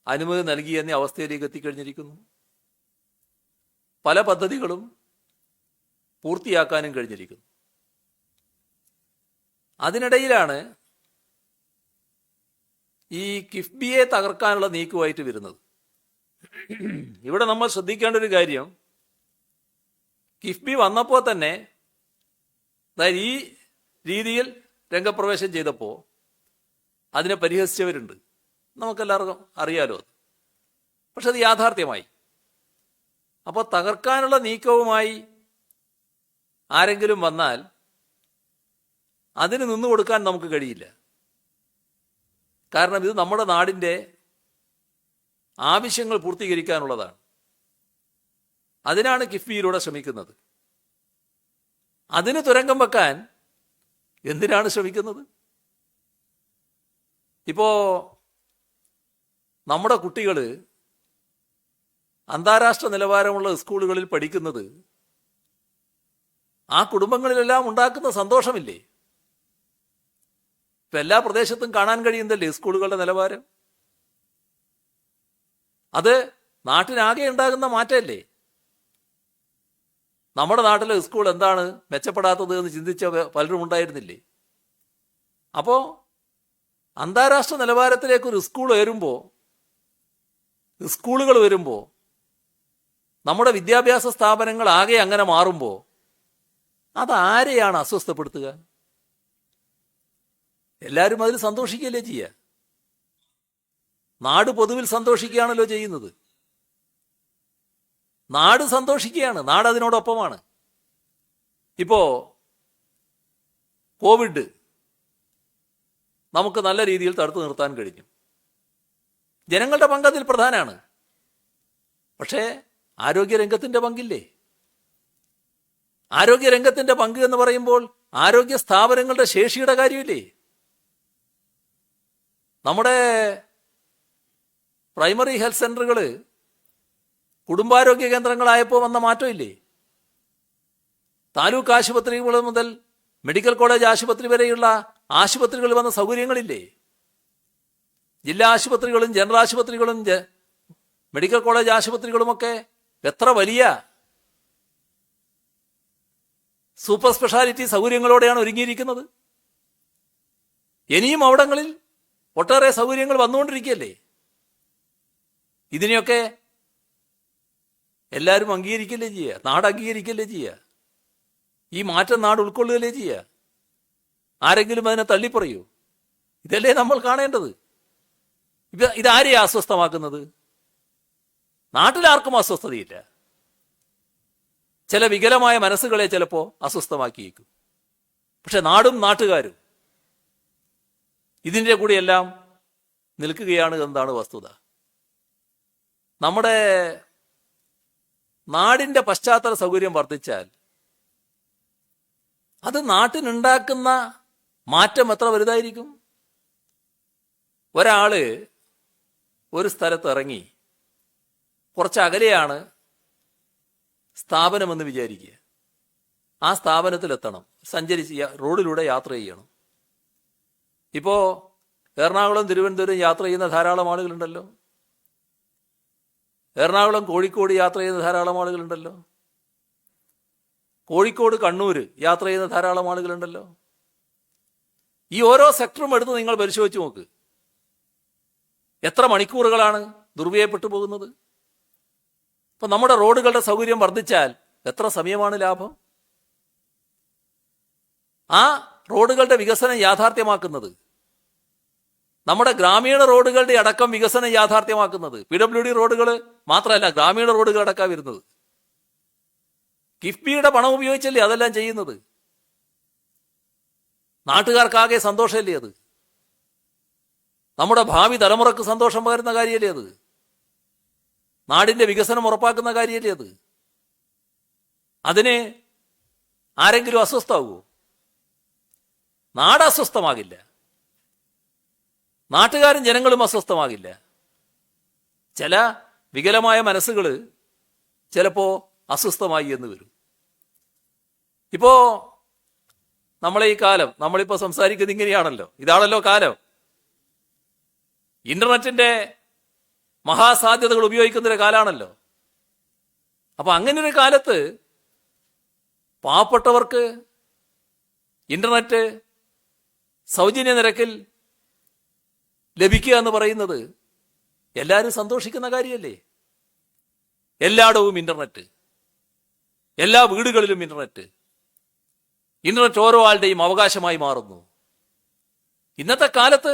അനുമതി നൽകിയെന്ന അവസ്ഥയിലേക്ക് എത്തിക്കഴിഞ്ഞിരിക്കുന്നു. പല പദ്ധതികളും പൂർത്തിയാക്കാനും കഴിഞ്ഞിരിക്കുന്നു. അതിനിടയിലാണ് ഈ കിഫ്ബിയെ തകർക്കാനുള്ള നീക്കമായിട്ട് വരുന്നത്. ഇവിടെ നമ്മൾ ശ്രദ്ധിക്കേണ്ട ഒരു കാര്യം, കിഫ്ബി വന്നപ്പോൾ തന്നെ അതായത് ഈ രീതിയിൽ രംഗപ്രവേശം ചെയ്തപ്പോൾ അതിനെ പരിഹസിച്ചവരുണ്ട്. നമുക്കെല്ലാവർക്കും അറിയാലോ അത്. പക്ഷെ അത് യാഥാർത്ഥ്യമായി. അപ്പോൾ തകർക്കാനുള്ള നീക്കവുമായി ആരെങ്കിലും വന്നാൽ അതിന് നിന്നു കൊടുക്കാൻ നമുക്ക് കഴിയില്ല. കാരണം ഇത് നമ്മുടെ നാടിൻ്റെ ആവശ്യങ്ങൾ പൂർത്തീകരിക്കാനുള്ളതാണ്. അതിനാണ് കിഫ്ബിയിലൂടെ ശ്രമിക്കുന്നത്. അതിന് തുരങ്കം വെക്കാൻ എന്തിനാണ് ശ്രമിക്കുന്നത്? ഇപ്പോൾ നമ്മുടെ കുട്ടികൾ അന്താരാഷ്ട്ര നിലവാരമുള്ള സ്കൂളുകളിൽ പഠിക്കുന്നത് ആ കുടുംബങ്ങളിലെല്ലാം ഉണ്ടാക്കുന്ന സന്തോഷമില്ലേ? ഇപ്പം എല്ലാ പ്രദേശത്തും കാണാൻ കഴിയുന്നതല്ലേ സ്കൂളുകളുടെ നിലവാരം? അത് നാട്ടിനാകെ ഉണ്ടാകുന്ന മാറ്റമല്ലേ? നമ്മുടെ നാട്ടിലെ സ്കൂൾ എന്താണ് മെച്ചപ്പെടാത്തത് എന്ന് ചിന്തിച്ച പലരും ഉണ്ടായിരുന്നില്ലേ? അപ്പോൾ അന്താരാഷ്ട്ര നിലവാരത്തിലേക്ക് ഒരു സ്കൂളുകൾ വരുമ്പോൾ നമ്മുടെ വിദ്യാഭ്യാസ സ്ഥാപനങ്ങൾ ആകെ അങ്ങനെ മാറുമ്പോൾ അതാരെയാണ് അസ്വസ്ഥപ്പെടുത്തുക? എല്ലാവരും അതിൽ സന്തോഷിക്കുകയല്ലേ ചെയ്യുക? നാട് പൊതുവിൽ സന്തോഷിക്കുകയാണല്ലോ ചെയ്യുന്നത്. നാട് സന്തോഷിക്കുകയാണ്, നാട് അതിനോടൊപ്പമാണ്. ഇപ്പോൾ കോവിഡ് നമുക്ക് നല്ല രീതിയിൽ തടുത്തു നിർത്താൻ കഴിഞ്ഞു. ജനങ്ങളുടെ പങ്ക് അതിൽ പ്രധാനമാണ്. പക്ഷേ ആരോഗ്യരംഗത്തിൻ്റെ പങ്കില്ലേ? ആരോഗ്യരംഗത്തിൻ്റെ പങ്ക് എന്ന് പറയുമ്പോൾ ആരോഗ്യ സ്ഥാപനങ്ങളുടെ ശേഷിയുടെ കാര്യമില്ലേ? നമ്മുടെ പ്രൈമറി ഹെൽത്ത് സെൻ്ററുകൾ കുടുംബാരോഗ്യ കേന്ദ്രങ്ങളായപ്പോൾ വന്ന മാറ്റമില്ലേ? താലൂക്ക് ആശുപത്രികൾ മുതൽ മെഡിക്കൽ കോളേജ് ആശുപത്രി വരെയുള്ള ആശുപത്രികളിൽ വന്ന സൗകര്യങ്ങളില്ലേ? ജില്ലാ ആശുപത്രികളും ജനറൽ ആശുപത്രികളും മെഡിക്കൽ കോളേജ് ആശുപത്രികളുമൊക്കെ എത്ര വലിയ സൂപ്പർ സ്പെഷ്യാലിറ്റി സൗകര്യങ്ങളോടെയാണ് ഒരുങ്ങിയിരിക്കുന്നത്. ഇനിയും അവിടങ്ങളിൽ ഒട്ടേറെ സൗകര്യങ്ങൾ വന്നുകൊണ്ടിരിക്കുകയല്ലേ? ഇതിനെയൊക്കെ എല്ലാവരും അംഗീകരിക്കല്ലേ ചെയ്യുക? നാട് അംഗീകരിക്കല്ലേ ചെയ്യുക? ഈ മാറ്റം നാട് ഉൾക്കൊള്ളുകയല്ലേ ചെയ്യുക? ആരെങ്കിലും അതിനെ തള്ളിപ്പറയൂ? ഇതല്ലേ നമ്മൾ കാണേണ്ടത്? ഇതാരെയാ അസ്വസ്ഥമാക്കുന്നത്? നാട്ടിലാർക്കും അസ്വസ്ഥതയില്ല. ചില വികലമായ മനസ്സുകളെ ചിലപ്പോൾ അസ്വസ്ഥമാക്കിയേക്കും. പക്ഷെ നാടും നാട്ടുകാരും ഇതിൻ്റെ കൂടെയെല്ലാം നിൽക്കുകയാണ് എന്നതാണ് വസ്തുത. നമ്മുടെ നാടിൻ്റെ പശ്ചാത്തല സൗകര്യം വർദ്ധിച്ചാൽ അത് നാട്ടിനുണ്ടാക്കുന്ന മാറ്റം എത്ര വലുതായിരിക്കും? ഒരാള് ഒരു സ്ഥലത്ത് ഇറങ്ങി കുറച്ച് അകലെയാണ് സ്ഥാപനമെന്ന് വിചാരിക്കുക. ആ സ്ഥാപനത്തിലെത്തണം, സഞ്ചരിച്ച് റോഡിലൂടെ യാത്ര ചെയ്യണം. ഇപ്പോൾ എറണാകുളം തിരുവനന്തപുരം യാത്ര ചെയ്യുന്ന ധാരാളം ആളുകളുണ്ടല്ലോ. എറണാകുളം കോഴിക്കോട് യാത്ര ചെയ്യുന്ന ധാരാളം ആളുകളുണ്ടല്ലോ. കോഴിക്കോട്, കണ്ണൂർ യാത്ര ചെയ്യുന്ന ധാരാളം ആളുകളുണ്ടല്ലോ. ഈ ഓരോ സെക്ടറും എടുത്ത് നിങ്ങൾ പരിശോധിച്ച് നോക്ക്. എത്ര മണിക്കൂറുകളാണ് ദുർവ്യയപ്പെട്ടു പോകുന്നത്. ഇപ്പം നമ്മുടെ റോഡുകളുടെ സൗകര്യം വർദ്ധിച്ചാൽ എത്ര സമയമാണ് ലാഭം. ആ റോഡുകളുടെ വികസനം യാഥാർത്ഥ്യമാക്കുന്നത്, നമ്മുടെ ഗ്രാമീണ റോഡുകളുടെ അടക്കം വികസനം യാഥാർത്ഥ്യമാക്കുന്നത്, PWD റോഡുകൾ മാത്രമല്ല, ഗ്രാമീണ റോഡുകൾ അടക്കം വരുന്നത് കിഫ്ബിയുടെ പണം ഉപയോഗിച്ചല്ലേ അതെല്ലാം ചെയ്യുന്നത്. നാട്ടുകാർക്കാകെ സന്തോഷമല്ലേ അത്. നമ്മുടെ ഭാവി തലമുറക്ക് സന്തോഷം പകരുന്ന കാര്യമല്ലേ അത്. നാടിന്റെ വികസനം ഉറപ്പാക്കുന്ന കാര്യമല്ലേ അത്. അതിന് ആരെങ്കിലും അസ്വസ്ഥമാകുമോ? നാട് അസ്വസ്ഥമാകില്ല, നാട്ടുകാരും ജനങ്ങളും അസ്വസ്ഥമാകില്ല. ചില വികലമായ മനസ്സുകൾ ചിലപ്പോൾ അസ്വസ്ഥമായി എന്ന് വരും. ഇപ്പോ നമ്മളെ ഈ കാലം, നമ്മളിപ്പോൾ സംസാരിക്കുന്നത് ഇങ്ങനെയാണല്ലോ, ഇതാണല്ലോ കാലം. ഇന്റർനെറ്റിന്റെ മഹാസാധ്യതകൾ ഉപയോഗിക്കുന്നൊരു കാലാണല്ലോ. അപ്പൊ അങ്ങനൊരു കാലത്ത് പാവപ്പെട്ടവർക്ക് ഇന്റർനെറ്റ് സൗജന്യ നിരക്കിൽ ലഭിക്കുക എന്ന് പറയുന്നത് എല്ലാവരും സന്തോഷിക്കുന്ന കാര്യമല്ലേ. എല്ലായിടവും ഇന്റർനെറ്റ്, എല്ലാ വീടുകളിലും ഇന്റർനെറ്റ്. ഇന്റർനെറ്റ് ഓരോ ആളുടെയും അവകാശമായി മാറുന്നു. ഇന്നത്തെ കാലത്ത്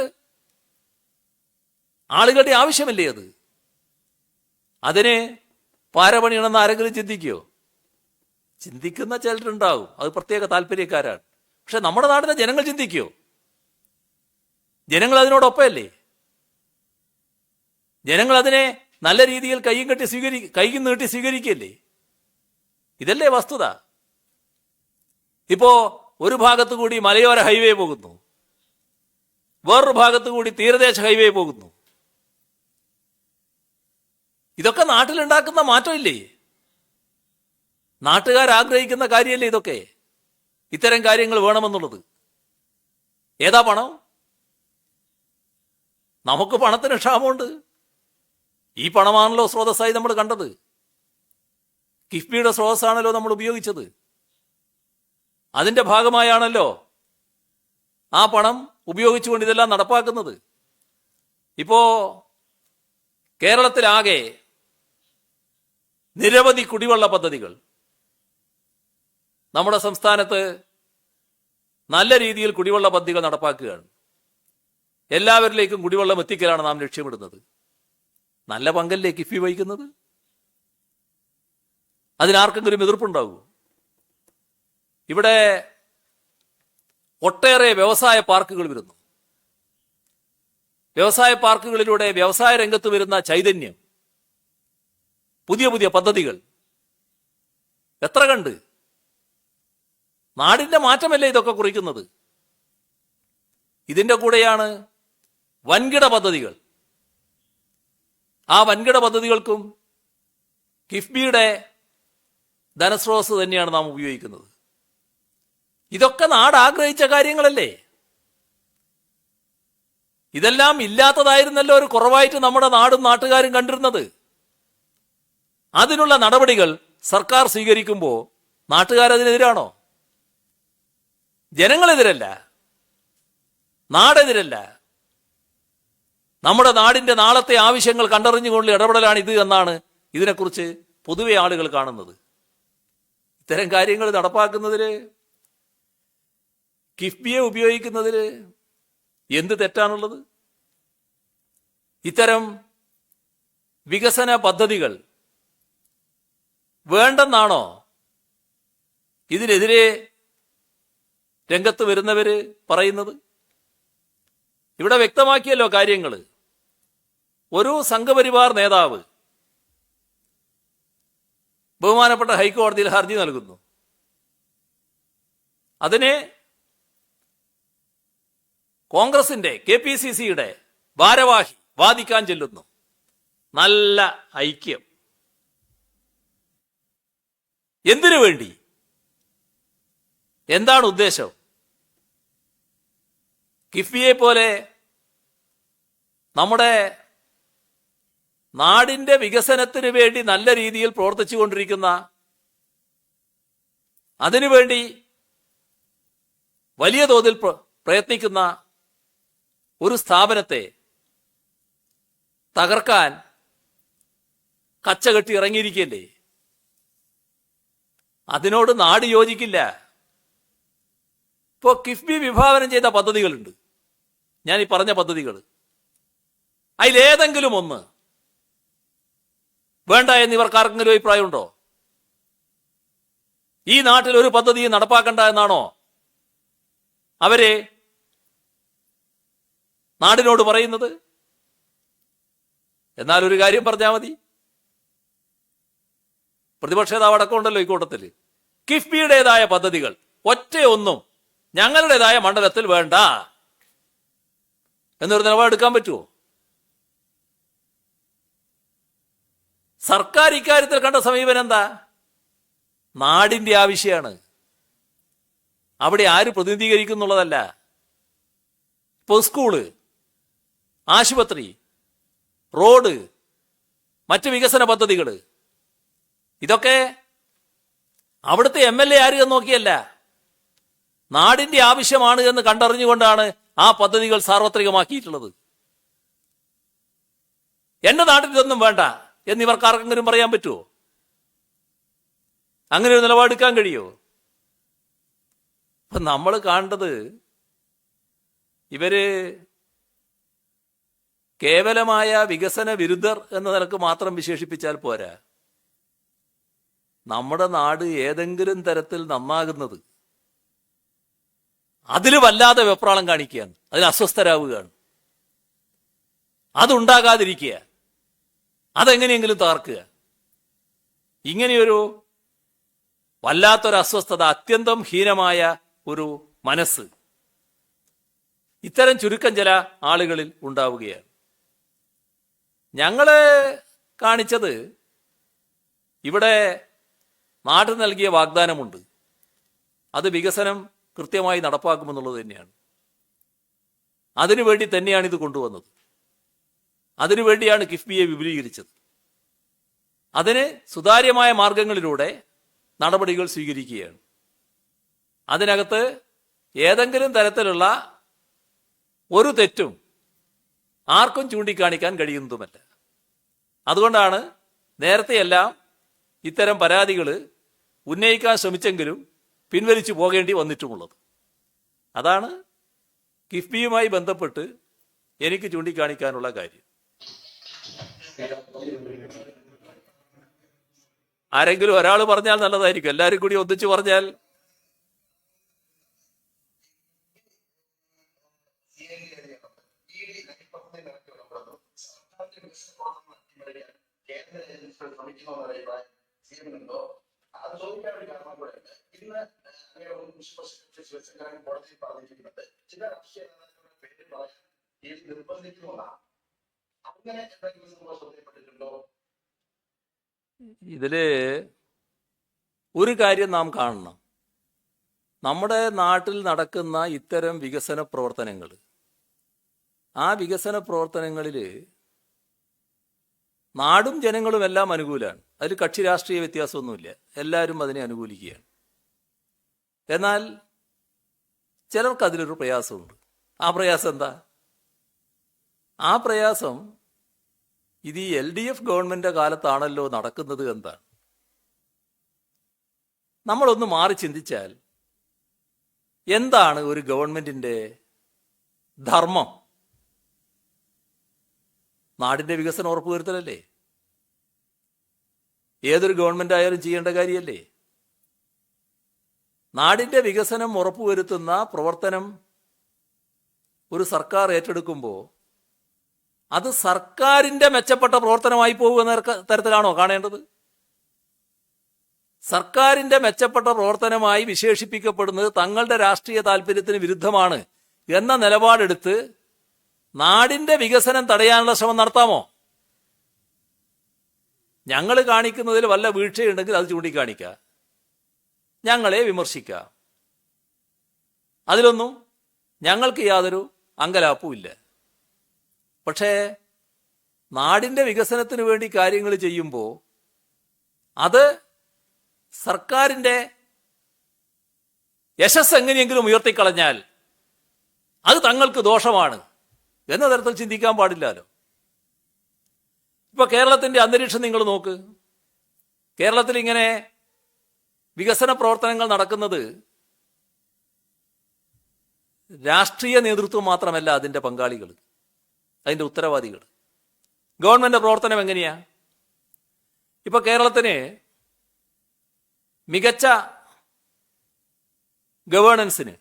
ആളുകളുടെ ആവശ്യമല്ലേ അത്. അതിന് പാരപണിയണമെന്ന് ആരെങ്കിലും ചിന്തിക്കുകയോ? ചിന്തിക്കുന്ന ചിലരുണ്ടാവും, അത് പ്രത്യേക താല്പര്യക്കാരാണ്. പക്ഷെ നമ്മുടെ നാട്ടിലെ ജനങ്ങൾ ചിന്തിക്കുകയോ? ജനങ്ങൾ അതിനോടൊപ്പമല്ലേ. ജനങ്ങൾ അതിനെ നല്ല രീതിയിൽ കൈയും നീട്ടി സ്വീകരിക്കല്ലേ. ഇതല്ലേ വസ്തുത. ഇപ്പോ ഒരു ഭാഗത്തു കൂടി മലയോര ഹൈവേ പോകുന്നു, വേറൊരു ഭാഗത്തു കൂടി തീരദേശ ഹൈവേ പോകുന്നു. ഇതൊക്കെ നാട്ടിലുണ്ടാക്കുന്ന മാറ്റമില്ലേ. നാട്ടുകാർ ആഗ്രഹിക്കുന്ന കാര്യമല്ലേ ഇതൊക്കെ. ഇത്തരം കാര്യങ്ങൾ വേണമെന്നുള്ളത്. ഏതാ പണം? നമുക്ക് പണത്തിന് ക്ഷാമമുണ്ട്. ഈ പണമാണല്ലോ സ്രോതസ്സായി നമ്മൾ കണ്ടത്. കിഫ്ബിയുടെ സ്രോതസ്സാണല്ലോ നമ്മൾ ഉപയോഗിച്ചത്. അതിന്റെ ഭാഗമായാണല്ലോ ആ പണം ഉപയോഗിച്ചുകൊണ്ട് ഇതെല്ലാം നടപ്പാക്കുന്നത്. ഇപ്പോ കേരളത്തിലാകെ നിരവധി കുടിവെള്ള പദ്ധതികൾ നമ്മുടെ സംസ്ഥാനത്ത് നല്ല രീതിയിൽ കുടിവെള്ള പദ്ധതികൾ നടപ്പാക്കുകയാണ്. എല്ലാവരിലേക്കും കുടിവെള്ളം എത്തിക്കലാണ് നാം ലക്ഷ്യമിടുന്നത്. നല്ല പങ്കല്ലേ കിഫ്ബി വഹിക്കുന്നത്? അതിനാർക്കെങ്കിലും എതിർപ്പുണ്ടാകുമോ? ഇവിടെ ഒട്ടേറെ വ്യവസായ പാർക്കുകൾ വരുന്നു. വ്യവസായ പാർക്കുകളിലൂടെ വ്യവസായ രംഗത്ത് വരുന്ന ചൈതന്യം, പുതിയ പുതിയ പദ്ധതികൾ എത്ര കണ്ട്. നാടിന്റെ മാറ്റമല്ലേ ഇതൊക്കെ കുറിക്കുന്നത്. ഇതിന്റെ കൂടെയാണ് വൻകിട പദ്ധതികൾ. ആ വൻകിട പദ്ധതികൾക്കും കിഫ്ബിയുടെ ധനസ്രോതസ് തന്നെയാണ് നാം ഉപയോഗിക്കുന്നത്. ഇതൊക്കെ നാട് ആഗ്രഹിച്ച കാര്യങ്ങളല്ലേ. ഇതെല്ലാം ഇല്ലാത്തതായിരുന്നല്ലോ ഒരു കുറവായിട്ട് നമ്മുടെ നാടും നാട്ടുകാരും കണ്ടിരുന്നത്. അതിനുള്ള നടപടികൾ സർക്കാർ സ്വീകരിക്കുമ്പോൾ നാട്ടുകാരതിനെതിരാണോ? ജനങ്ങളെതിരല്ല, നാടെതിരല്ല. നമ്മുടെ നാടിന്റെ നാളത്തെ ആവശ്യങ്ങൾ കണ്ടറിഞ്ഞുകൊണ്ടുള്ള ഇടപെടലാണ് ഇത് എന്നാണ് ഇതിനെക്കുറിച്ച് പൊതുവെ ആളുകൾ കാണുന്നത്. ഇത്തരം കാര്യങ്ങൾ നടപ്പാക്കുന്നതിൽ, കിഫ്ബിയെ ഉപയോഗിക്കുന്നതിൽ എന്ത് തെറ്റാണുള്ളത്? ഇത്തരം വികസന പദ്ധതികൾ വേണ്ടെന്നാണോ ഇതിനെതിരെ രംഗത്ത് വരുന്നവര് പറയുന്നത്? ഇവിടെ വ്യക്തമാക്കിയല്ലോ കാര്യങ്ങൾ. ഒരു സംഘപരിവാർ നേതാവ് ബഹുമാനപ്പെട്ട ഹൈക്കോടതിയിൽ ഹർജി നൽകുന്നു. അതിനെ കോൺഗ്രസിന്റെ KPCCയുടെ ഭാരവാഹി വാദിക്കാൻ ചെല്ലുന്നു. നല്ല ഐക്യം. എന്തിനു വേണ്ടി? എന്താണ് ഉദ്ദേശം? കിഫ്ബിയെ പോലെ നമ്മുടെ നാടിന്റെ വികസനത്തിന് വേണ്ടി നല്ല രീതിയിൽ പ്രവർത്തിച്ചുകൊണ്ടിരിക്കുന്ന അതിനുവേണ്ടി വലിയ തോതിൽ പ്രയത്നിക്കുന്ന ഒരു സ്ഥാപനത്തെ തകർക്കാൻ കച്ചകെട്ടി ഇറങ്ങിയിരിക്കല്ലേ? അതിനോട് നാട് യോജിക്കില്ല. ഇപ്പോൾ കിഫ്ബി വിഭാവനം ചെയ്ത പദ്ധതികളുണ്ട്, ഞാൻ ഈ പറഞ്ഞ പദ്ധതികൾ. അതിലേതെങ്കിലും ഒന്ന് വേണ്ട എന്ന് ഇവർക്കാർക്കെങ്കിലും അഭിപ്രായമുണ്ടോ? ഈ നാട്ടിൽ ഒരു പദ്ധതിയും നടപ്പാക്കണ്ട എന്നാണോ അവരെ നാടിനോട് പറയുന്നത്? എന്നാൽ ഒരു കാര്യം പറഞ്ഞാൽ മതി, പ്രതിപക്ഷ നേതാവ് അടക്കമുണ്ടല്ലോ ഈ കൂട്ടത്തിൽ, കിഫ്ബിയുടേതായ പദ്ധതികൾ ഒറ്റയൊന്നും ഞങ്ങളുടേതായ മണ്ഡലത്തിൽ വേണ്ട എന്നൊരു നിലപാടെടുക്കാൻ പറ്റുമോ? സർക്കാർ ഇക്കാര്യത്തിൽ കണ്ട സമീപനം എന്താ? നാടിന്റെ ആവശ്യമാണ്, അവിടെ ആര് പ്രതിനിധീകരിക്കുന്നുള്ളതല്ല. ഇപ്പോൾ സ്കൂള്, ആശുപത്രി, റോഡ്, മറ്റ് വികസന പദ്ധതികൾ, ഇതൊക്കെ അവിടുത്തെ MLA ആര് എന്ന് നോക്കിയല്ല, നാടിന്റെ ആവശ്യമാണ് എന്ന് കണ്ടറിഞ്ഞുകൊണ്ടാണ് ആ പദ്ധതികൾ സാർവത്രികമാക്കിയിട്ടുള്ളത്. എന്റെ നാട്ടിൽ ഇതൊന്നും വേണ്ട എന്ന് ഇവർക്കാർക്കെങ്കിലും പറയാൻ പറ്റുമോ? അങ്ങനെ ഒരു നിലപാടെടുക്കാൻ കഴിയുമോ? അപ്പൊ നമ്മൾ കാണേണ്ടത് ഇവര് കേവലമായ വികസന വിരുദ്ധർ എന്ന നിലക്ക് മാത്രം വിശേഷിപ്പിച്ചാൽ പോരാ. നമ്മുടെ നാട് ഏതെങ്കിലും തരത്തിൽ നന്നാകുന്നത് അതിൽ വല്ലാതെ വെപ്രാളം കാണിക്കുകയാണ്, അതിൽ അസ്വസ്ഥരാവുകയാണ്. അതുണ്ടാകാതിരിക്കുക, അതെങ്ങനെയെങ്കിലും തകർക്കുക. ഇങ്ങനെയൊരു വല്ലാത്തൊരു അസ്വസ്ഥത, അത്യന്തം ഹീനമായ ഒരു മനസ്സ് ഇത്തരം ചുരുക്കം ചില ആളുകളിൽ ഉണ്ടാവുകയാണ്. ഞങ്ങള് കാണിച്ചത് ഇവിടെ നാട് നൽകിയ വാഗ്ദാനമുണ്ട്, അത് വികസനം കൃത്യമായി നടപ്പാക്കുമെന്നുള്ളത് തന്നെയാണ്. അതിനുവേണ്ടി തന്നെയാണ് ഇത് കൊണ്ടുവന്നത്, അതിനുവേണ്ടിയാണ് കിഫ്ബിയെ വിപുലീകരിച്ചത്. അതിന് സുതാര്യമായ മാർഗങ്ങളിലൂടെ നടപടികൾ സ്വീകരിക്കുകയാണ്. അതിനകത്ത് ഏതെങ്കിലും തരത്തിലുള്ള ഒരു തെറ്റും ആർക്കും ചൂണ്ടിക്കാണിക്കാൻ കഴിയുന്നതുമല്ല. അതുകൊണ്ടാണ് നേരത്തെയെല്ലാം ഇത്തരം പരാതികൾ ഉന്നയിക്കാൻ ശ്രമിച്ചെങ്കിലും പിൻവലിച്ചു പോകേണ്ടി വന്നിട്ടുമുള്ളത്. അതാണ് കിഫ്ബിയുമായി ബന്ധപ്പെട്ട് എനിക്ക് ചൂണ്ടിക്കാണിക്കാനുള്ള കാര്യം. ആരെങ്കിലും ഒരാൾ പറഞ്ഞാൽ നല്ലതായിരിക്കും, എല്ലാവരും കൂടി ഒന്നിച്ചു പറഞ്ഞാൽ. ചില രാഷ്ട്രീയ പേര് നിർബന്ധിക്കുമെന്നാണ്. അങ്ങനെ എന്തെങ്കിലും ശ്രദ്ധയിൽപ്പെട്ടിട്ടുണ്ടോ? ഇതില് ഒരു കാര്യം നാം കാണണം, നമ്മുടെ നാട്ടിൽ നടക്കുന്ന ഇത്തരം വികസന പ്രവർത്തനങ്ങൾ, ആ വികസന പ്രവർത്തനങ്ങളിൽ നാടും ജനങ്ങളും എല്ലാം അനുകൂലമാണ്. അതിൽ കക്ഷി രാഷ്ട്രീയ വ്യത്യാസമൊന്നുമില്ല, എല്ലാവരും അതിനെ അനുകൂലിക്കുകയാണ്. എന്നാൽ ചിലർക്ക് അതിലൊരു പ്രയാസമുണ്ട്. ആ പ്രയാസം എന്താ? ആ പ്രയാസം ഇത് ഈ LDF ഗവൺമെന്റിന്റെ കാലത്താണല്ലോ നടക്കുന്നത് എന്താണ്. നമ്മളൊന്ന് മാറി ചിന്തിച്ചാൽ എന്താണ് ഒരു ഗവൺമെന്റിന്റെ ധർമ്മം? നാടിന്റെ വികസനം ഉറപ്പുവരുത്തലല്ലേ? ഏതൊരു ഗവൺമെന്റ് ആയാലും ചെയ്യേണ്ട കാര്യമല്ലേ? നാടിന്റെ വികസനം ഉറപ്പുവരുത്തുന്ന പ്രവർത്തനം ഒരു സർക്കാർ ഏറ്റെടുക്കുമ്പോൾ അത് സർക്കാരിന്റെ മെച്ചപ്പെട്ട പ്രവർത്തനമായി പോകുന്ന തരത്തിലാണോ കാണേണ്ടത്? സർക്കാരിന്റെ മെച്ചപ്പെട്ട പ്രവർത്തനമായി വിശേഷിപ്പിക്കപ്പെടുന്നത് തങ്ങളുടെ രാഷ്ട്രീയ താല്പര്യത്തിന് വിരുദ്ധമാണ് എന്ന നിലപാടെടുത്ത് നാടിന്റെ വികസനം തടയാനുള്ള ശ്രമം നടത്താമോ? ഞങ്ങൾ കാണിക്കുന്നതിൽ വല്ല വീഴ്ചയുണ്ടെങ്കിൽ അത് ചൂണ്ടിക്കാണിക്കുക, ഞങ്ങളെ വിമർശിക്കുക. അതിലൊന്നും ഞങ്ങൾക്ക് യാതൊരു അങ്കലാപ്പുമില്ല. പക്ഷേ നാടിന്റെ വികസനത്തിന് വേണ്ടി കാര്യങ്ങൾ ചെയ്യുമ്പോൾ അത് സർക്കാരിന്റെ യശസ് എങ്ങനെയെങ്കിലും ഉയർത്തിക്കളഞ്ഞാൽ അത് തങ്ങൾക്ക് ദോഷമാണ് എന്ന തരത്തിൽ ചിന്തിക്കാൻ പാടില്ലല്ലോ. ഇപ്പൊ കേരളത്തിന്റെ അന്തരീക്ഷം നിങ്ങൾ നോക്ക്. കേരളത്തിൽ ഇങ്ങനെ വികസന പ്രവർത്തനങ്ങൾ നടക്കുന്നത് രാഷ്ട്രീയ നേതൃത്വം മാത്രമല്ല അതിന്റെ പങ്കാളികൾ, അതിന്റെ ഉത്തരവാദികൾ. ഗവൺമെന്റ് പ്രവർത്തനം എങ്ങനെയാ? ഇപ്പൊ കേരളത്തിന് മികച്ച ഗവേണൻസിന്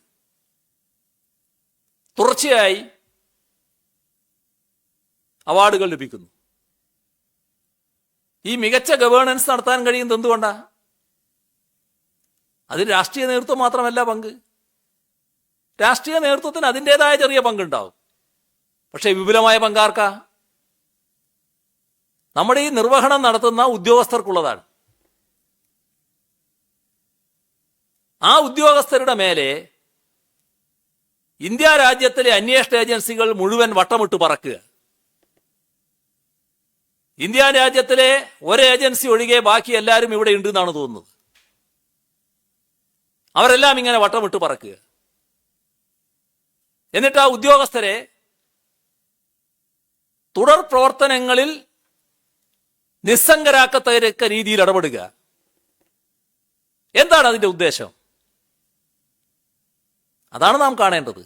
തുടർച്ചയായി അവാർഡുകൾ ലഭിക്കുന്നു. ഈ മികച്ച ഗവേണൻസ് നടത്താൻ കഴിയുന്നത് എന്തുകൊണ്ടാ? അതിൽ രാഷ്ട്രീയ നേതൃത്വം മാത്രമല്ല പങ്ക്. രാഷ്ട്രീയ നേതൃത്വത്തിന് അതിൻ്റെതായ ചെറിയ പങ്കുണ്ടാവും. പക്ഷേ വിപുലമായ പങ്കാർക്കാ? നമ്മുടെ ഈ നിർവഹണം നടത്തുന്ന ഉദ്യോഗസ്ഥർക്കുള്ളതാണ്. ആ ഉദ്യോഗസ്ഥരുടെ മേലെ ഇന്ത്യ രാജ്യത്തിലെ അന്വേഷണ ഏജൻസികൾ മുഴുവൻ വട്ടമിട്ട് പറക്കുക. ഇന്ത്യ രാജ്യത്തിലെ ഒരു ഏജൻസി ഒഴികെ ബാക്കി എല്ലാവരും ഇവിടെ ഉണ്ട് എന്നാണ് തോന്നുന്നത്. അവരെല്ലാം ഇങ്ങനെ വട്ടമിട്ട് പറക്കുക. എന്നിട്ട് ആ ഉദ്യോഗസ്ഥരെ തുടർ പ്രവർത്തനങ്ങളിൽ നിസ്സംഗരാക്കത്തക്ക രീതിയിൽ ഇടപെടുക. എന്താണ് അതിന്റെ ഉദ്ദേശം? അതാണ് നാം കാണേണ്ടത്.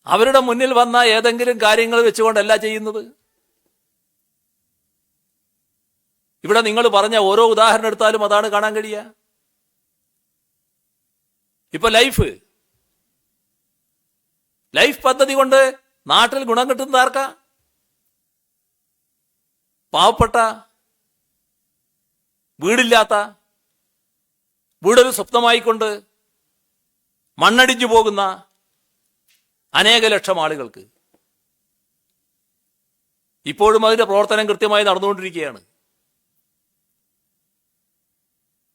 അവരുടെ മുന്നിൽ വന്ന ഏതെങ്കിലും കാര്യങ്ങൾ വെച്ചുകൊണ്ടല്ല ചെയ്യുന്നത്. ഇവിടെ നിങ്ങൾ പറഞ്ഞ ഓരോ ഉദാഹരണം എടുത്താലും അതാണ് കാണാൻ കഴിയുക. ഇപ്പൊ ലൈഫ് പദ്ധതി കൊണ്ട് നാട്ടിൽ ഗുണം കിട്ടുന്നത് ആർക്കാ? പാവപ്പെട്ട, വീടില്ലാത്ത, വീടൊരു സ്വപ്നമായിക്കൊണ്ട് മണ്ണടിഞ്ഞു പോകുന്ന അനേക ലക്ഷം ആളുകൾക്ക്. ഇപ്പോഴും അതിന്റെ പ്രവർത്തനം കൃത്യമായി നടന്നുകൊണ്ടിരിക്കുകയാണ്.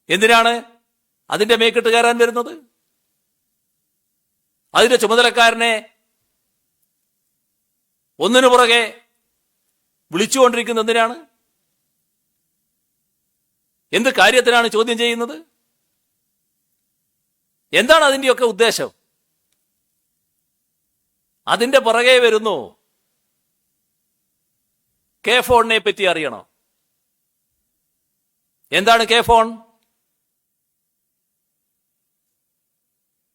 എന്തിനാണ് അതിന്റെ മേക്കിട്ട് കയറാൻ വരുന്നത്? അതിന്റെ ചുമതലക്കാരനെ ഒന്നിനു പുറകെ വിളിച്ചുകൊണ്ടിരിക്കുന്നത് എന്തിനാണ്? എന്ത് കാര്യത്തിനാണ് ചോദ്യം ചെയ്യുന്നത്? എന്താണ് അതിൻ്റെയൊക്കെ ഉദ്ദേശം? അതിന്റെ പുറകെ വരുന്നു കെ ഫോണിനെ പറ്റി അറിയണം. എന്താണ് കെ ഫോൺ?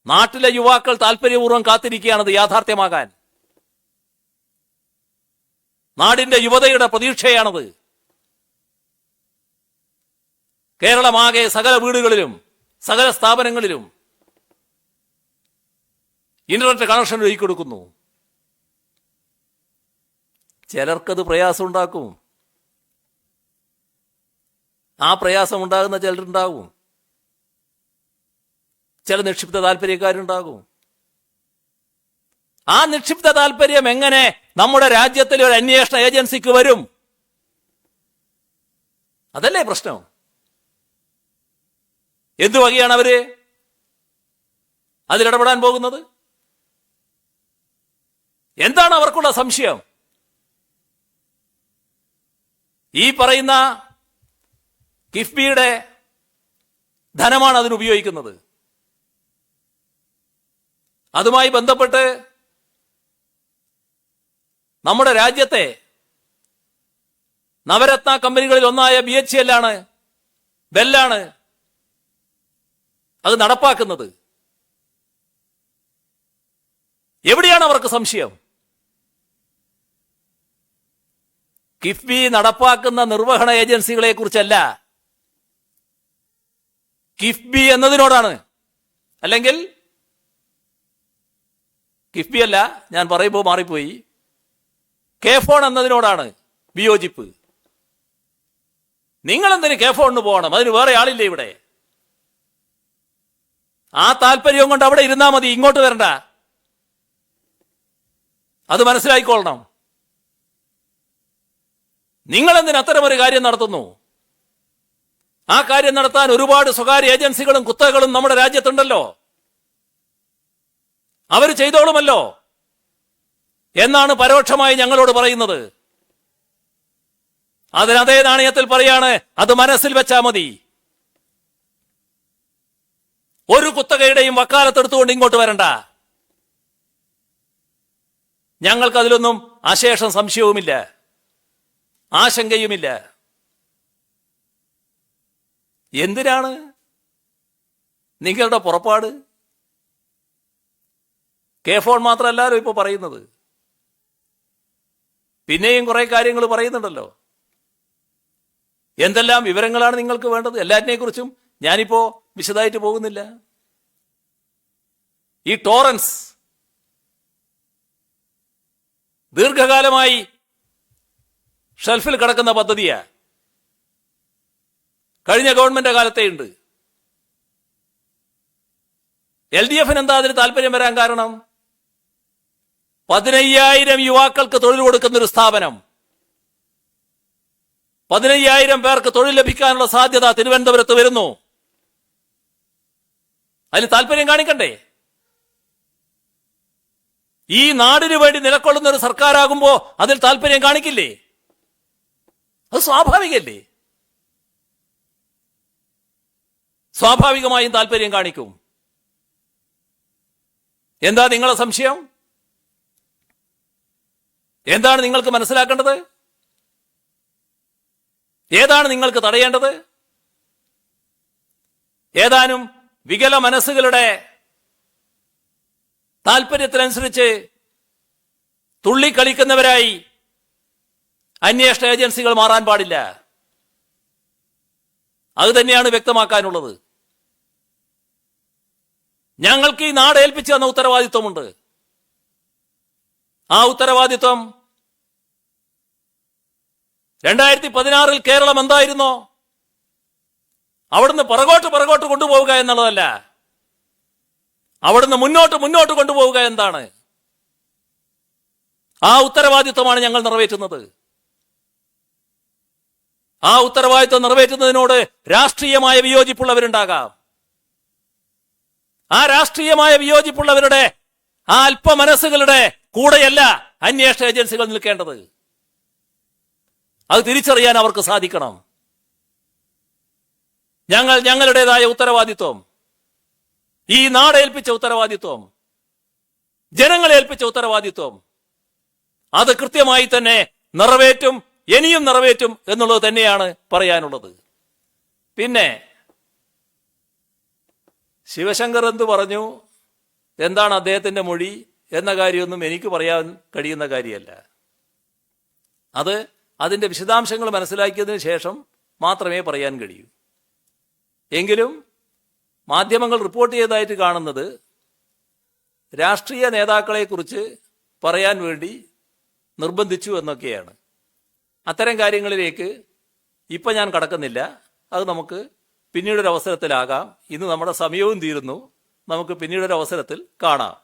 നാട്ടിലെ യുവാക്കൾ താല്പര്യപൂർവ്വം കാത്തിരിക്കുകയാണത് യാഥാർത്ഥ്യമാകാൻ. നാടിന്റെ യുവതയുടെ പ്രതീക്ഷയാണത്. കേരളമാകെ സകല വീടുകളിലും സകല സ്ഥാപനങ്ങളിലും ഇന്റർനെറ്റ് കണക്ഷൻ ഒരുക്കി കൊടുക്കുന്നു. ചിലർക്കത് പ്രയാസം ഉണ്ടാക്കും. ആ പ്രയാസം ഉണ്ടാകുന്ന ചിലരുണ്ടാകും. ചില നിക്ഷിപ്ത താല്പര്യക്കാരുണ്ടാകും. ആ നിക്ഷിപ്ത താല്പര്യം എങ്ങനെ നമ്മുടെ രാജ്യത്തിലെ ഒരു അന്വേഷണ ഏജൻസിക്ക് വരും? അതല്ലേ പ്രശ്നം. എന്തു വകയാണ് അവര് അതിലിടപെടാൻ പോകുന്നത്? എന്താണ് അവർക്കുള്ള സംശയം? ഈ പറയുന്ന കിഫ്ബിയുടെ ധനമാണ് അതിനുപയോഗിക്കുന്നത്. അതുമായി ബന്ധപ്പെട്ട് നമ്മുടെ രാജ്യത്തെ നവരത്ന കമ്പനികളിൽ ഒന്നായ BHEL ആണ്, ബെല്ലാണ് അത് നടപ്പാക്കുന്നത്. എവിടെയാണ് അവർക്ക് സംശയം? കിഫ്ബി നടപ്പാക്കുന്ന നിർവഹണ ഏജൻസികളെ കുറിച്ചല്ല, കിഫ്ബി എന്നതിനോടാണ്. അല്ലെങ്കിൽ കിഫ്ബി അല്ല, ഞാൻ പറയുമ്പോൾ മാറിപ്പോയി, കെ ഫോൺ എന്നതിനോടാണ് വിയോജിപ്പ്. നിങ്ങൾ എന്തിന് കെ ഫോണിന് പോകണം? അതിന് വേറെ ആളില്ലേ ഇവിടെ? ആ താല്പര്യം കൊണ്ട് അവിടെ ഇരുന്നാ മതി, ഇങ്ങോട്ട് വരണ്ട. അത് മനസ്സിലായിക്കൊള്ളണം. നിങ്ങൾ എന്തിന് അത്തരമൊരു കാര്യം നടത്തുന്നു? ആ കാര്യം നടത്താൻ ഒരുപാട് സ്വകാര്യ ഏജൻസികളും കുത്തകളും നമ്മുടെ രാജ്യത്തുണ്ടല്ലോ. അവർ ചെയ്തോളുമല്ലോ എന്നാണ് പരോക്ഷമായി ഞങ്ങളോട് പറയുന്നത്. അതിനതേ നാണയത്തിൽ പറയാണ്, അത് മനസ്സിൽ വെച്ചാ മതി. ഒരു കുത്തകയുടെയും വക്കാലത്തെടുത്തുകൊണ്ട് ഇങ്ങോട്ട് വരണ്ട. ഞങ്ങൾക്കതിലൊന്നും അശേഷം സംശയവുമില്ല, ആശങ്കയുമില്ല. എന്തിനാണ് നിങ്ങളുടെ പുറപ്പാട്? K4 മാത്രമല്ലല്ലോ ഇപ്പോൾ പറയുന്നത്, പിന്നെയും കുറെ കാര്യങ്ങൾ പറയുന്നുണ്ടല്ലോ. എന്തെല്ലാം വിവരങ്ങളാണ് നിങ്ങൾക്ക് വേണ്ടത്? എല്ലാറ്റിനെക്കുറിച്ചും ഞാനിപ്പോ വിശദമായിട്ട് പോകുന്നില്ല. ഈ ടോറൻസ് ദീർഘകാലമായി ഷെൽഫിൽ കിടക്കുന്ന പദ്ധതിയാ. കഴിഞ്ഞ ഗവൺമെന്റ് കാലത്തെയുണ്ട്. LDF എന്താ അതിന് താല്പര്യം വരാൻ കാരണം? 15,000 യുവാക്കൾക്ക് തൊഴിൽ കൊടുക്കുന്ന ഒരു സ്ഥാപനം, 15,000 പേർക്ക് തൊഴിൽ ലഭിക്കാനുള്ള സാധ്യത തിരുവനന്തപുരത്ത് വരുന്നു. അതിന് താല്പര്യം കാണിക്കണ്ടേ? ഈ നാടിനു വേണ്ടി നിലകൊള്ളുന്ന ഒരു സർക്കാരാകുമ്പോ അതിൽ താല്പര്യം കാണിക്കില്ലേ? അത് സ്വാഭാവികല്ലേ? സ്വാഭാവികമായും താല്പര്യം കാണിക്കും. എന്താ നിങ്ങളെ സംശയം? എന്താണ് നിങ്ങൾക്ക് മനസ്സിലാക്കേണ്ടത്? ഏതാണ് നിങ്ങൾക്ക് തടയേണ്ടത്? ഏതാനും വികല മനസ്സുകളുടെ താല്പര്യത്തിനനുസരിച്ച് തുള്ളിക്കളിക്കുന്നവരായി അന്വേഷണ ഏജൻസികൾ മാറാൻ പാടില്ല. അത് തന്നെയാണ് വ്യക്തമാക്കാനുള്ളത്. ഞങ്ങൾക്ക് ഈ നാട് ഏൽപ്പിച്ചു തന്ന ഉത്തരവാദിത്വമുണ്ട്. ആ ഉത്തരവാദിത്വം 2016 കേരളം എന്തായിരുന്നോ അവിടുന്ന് പുറകോട്ട് കൊണ്ടുപോവുക എന്നുള്ളതല്ല, അവിടുന്ന് മുന്നോട്ട് കൊണ്ടുപോവുക എന്താണ്? ആ ഉത്തരവാദിത്വമാണ് ഞങ്ങൾ നിറവേറ്റുന്നത്. ആ ഉത്തരവാദിത്വം നിറവേറ്റുന്നതിനോട് രാഷ്ട്രീയമായ വിയോജിപ്പുള്ളവരുണ്ടാകാം. ആ രാഷ്ട്രീയമായ വിയോജിപ്പുള്ളവരുടെ ആ അല്പമനസ്സുകളുടെ കൂടെയല്ല അന്വേഷണ ഏജൻസികൾ നിൽക്കേണ്ടത്. അത് തിരിച്ചറിയാൻ അവർക്ക് സാധിക്കണം. ഞങ്ങളുടേതായ ഉത്തരവാദിത്വം, ഈ നാട് ഏൽപ്പിച്ച ഉത്തരവാദിത്വം, ജനങ്ങളെ ഏൽപ്പിച്ച ഉത്തരവാദിത്വം, അത് കൃത്യമായി തന്നെ നിറവേറ്റും, ഇനിയും നിറവേറ്റും എന്നുള്ളത് തന്നെയാണ് പറയാനുള്ളത്. പിന്നെ ശിവശങ്കർ എന്തു പറഞ്ഞു, എന്താണ് അദ്ദേഹത്തിന്റെ മൊഴി എന്ന കാര്യമൊന്നും എനിക്ക് പറയാൻ കഴിയുന്ന കാര്യമല്ല. അത് അതിന്റെ വിശദാംശങ്ങൾ മനസ്സിലാക്കിയതിന് ശേഷം മാത്രമേ പറയാൻ കഴിയൂ. എങ്കിലും മാധ്യമങ്ങൾ റിപ്പോർട്ട് ചെയ്തതായിട്ട് കാണുന്നത് രാഷ്ട്രീയ നേതാക്കളെക്കുറിച്ച് പറയാൻ വേണ്ടി നിർബന്ധിച്ചു എന്നൊക്കെയാണ്. അത്തരം കാര്യങ്ങളിലേക്ക് ഇപ്പം ഞാൻ കടക്കുന്നില്ല. അത് നമുക്ക് പിന്നീടൊരവസരത്തിലാകാം. ഇന്ന് നമ്മുടെ സമയവും തീരുന്നു. നമുക്ക് പിന്നീടൊരവസരത്തിൽ കാണാം.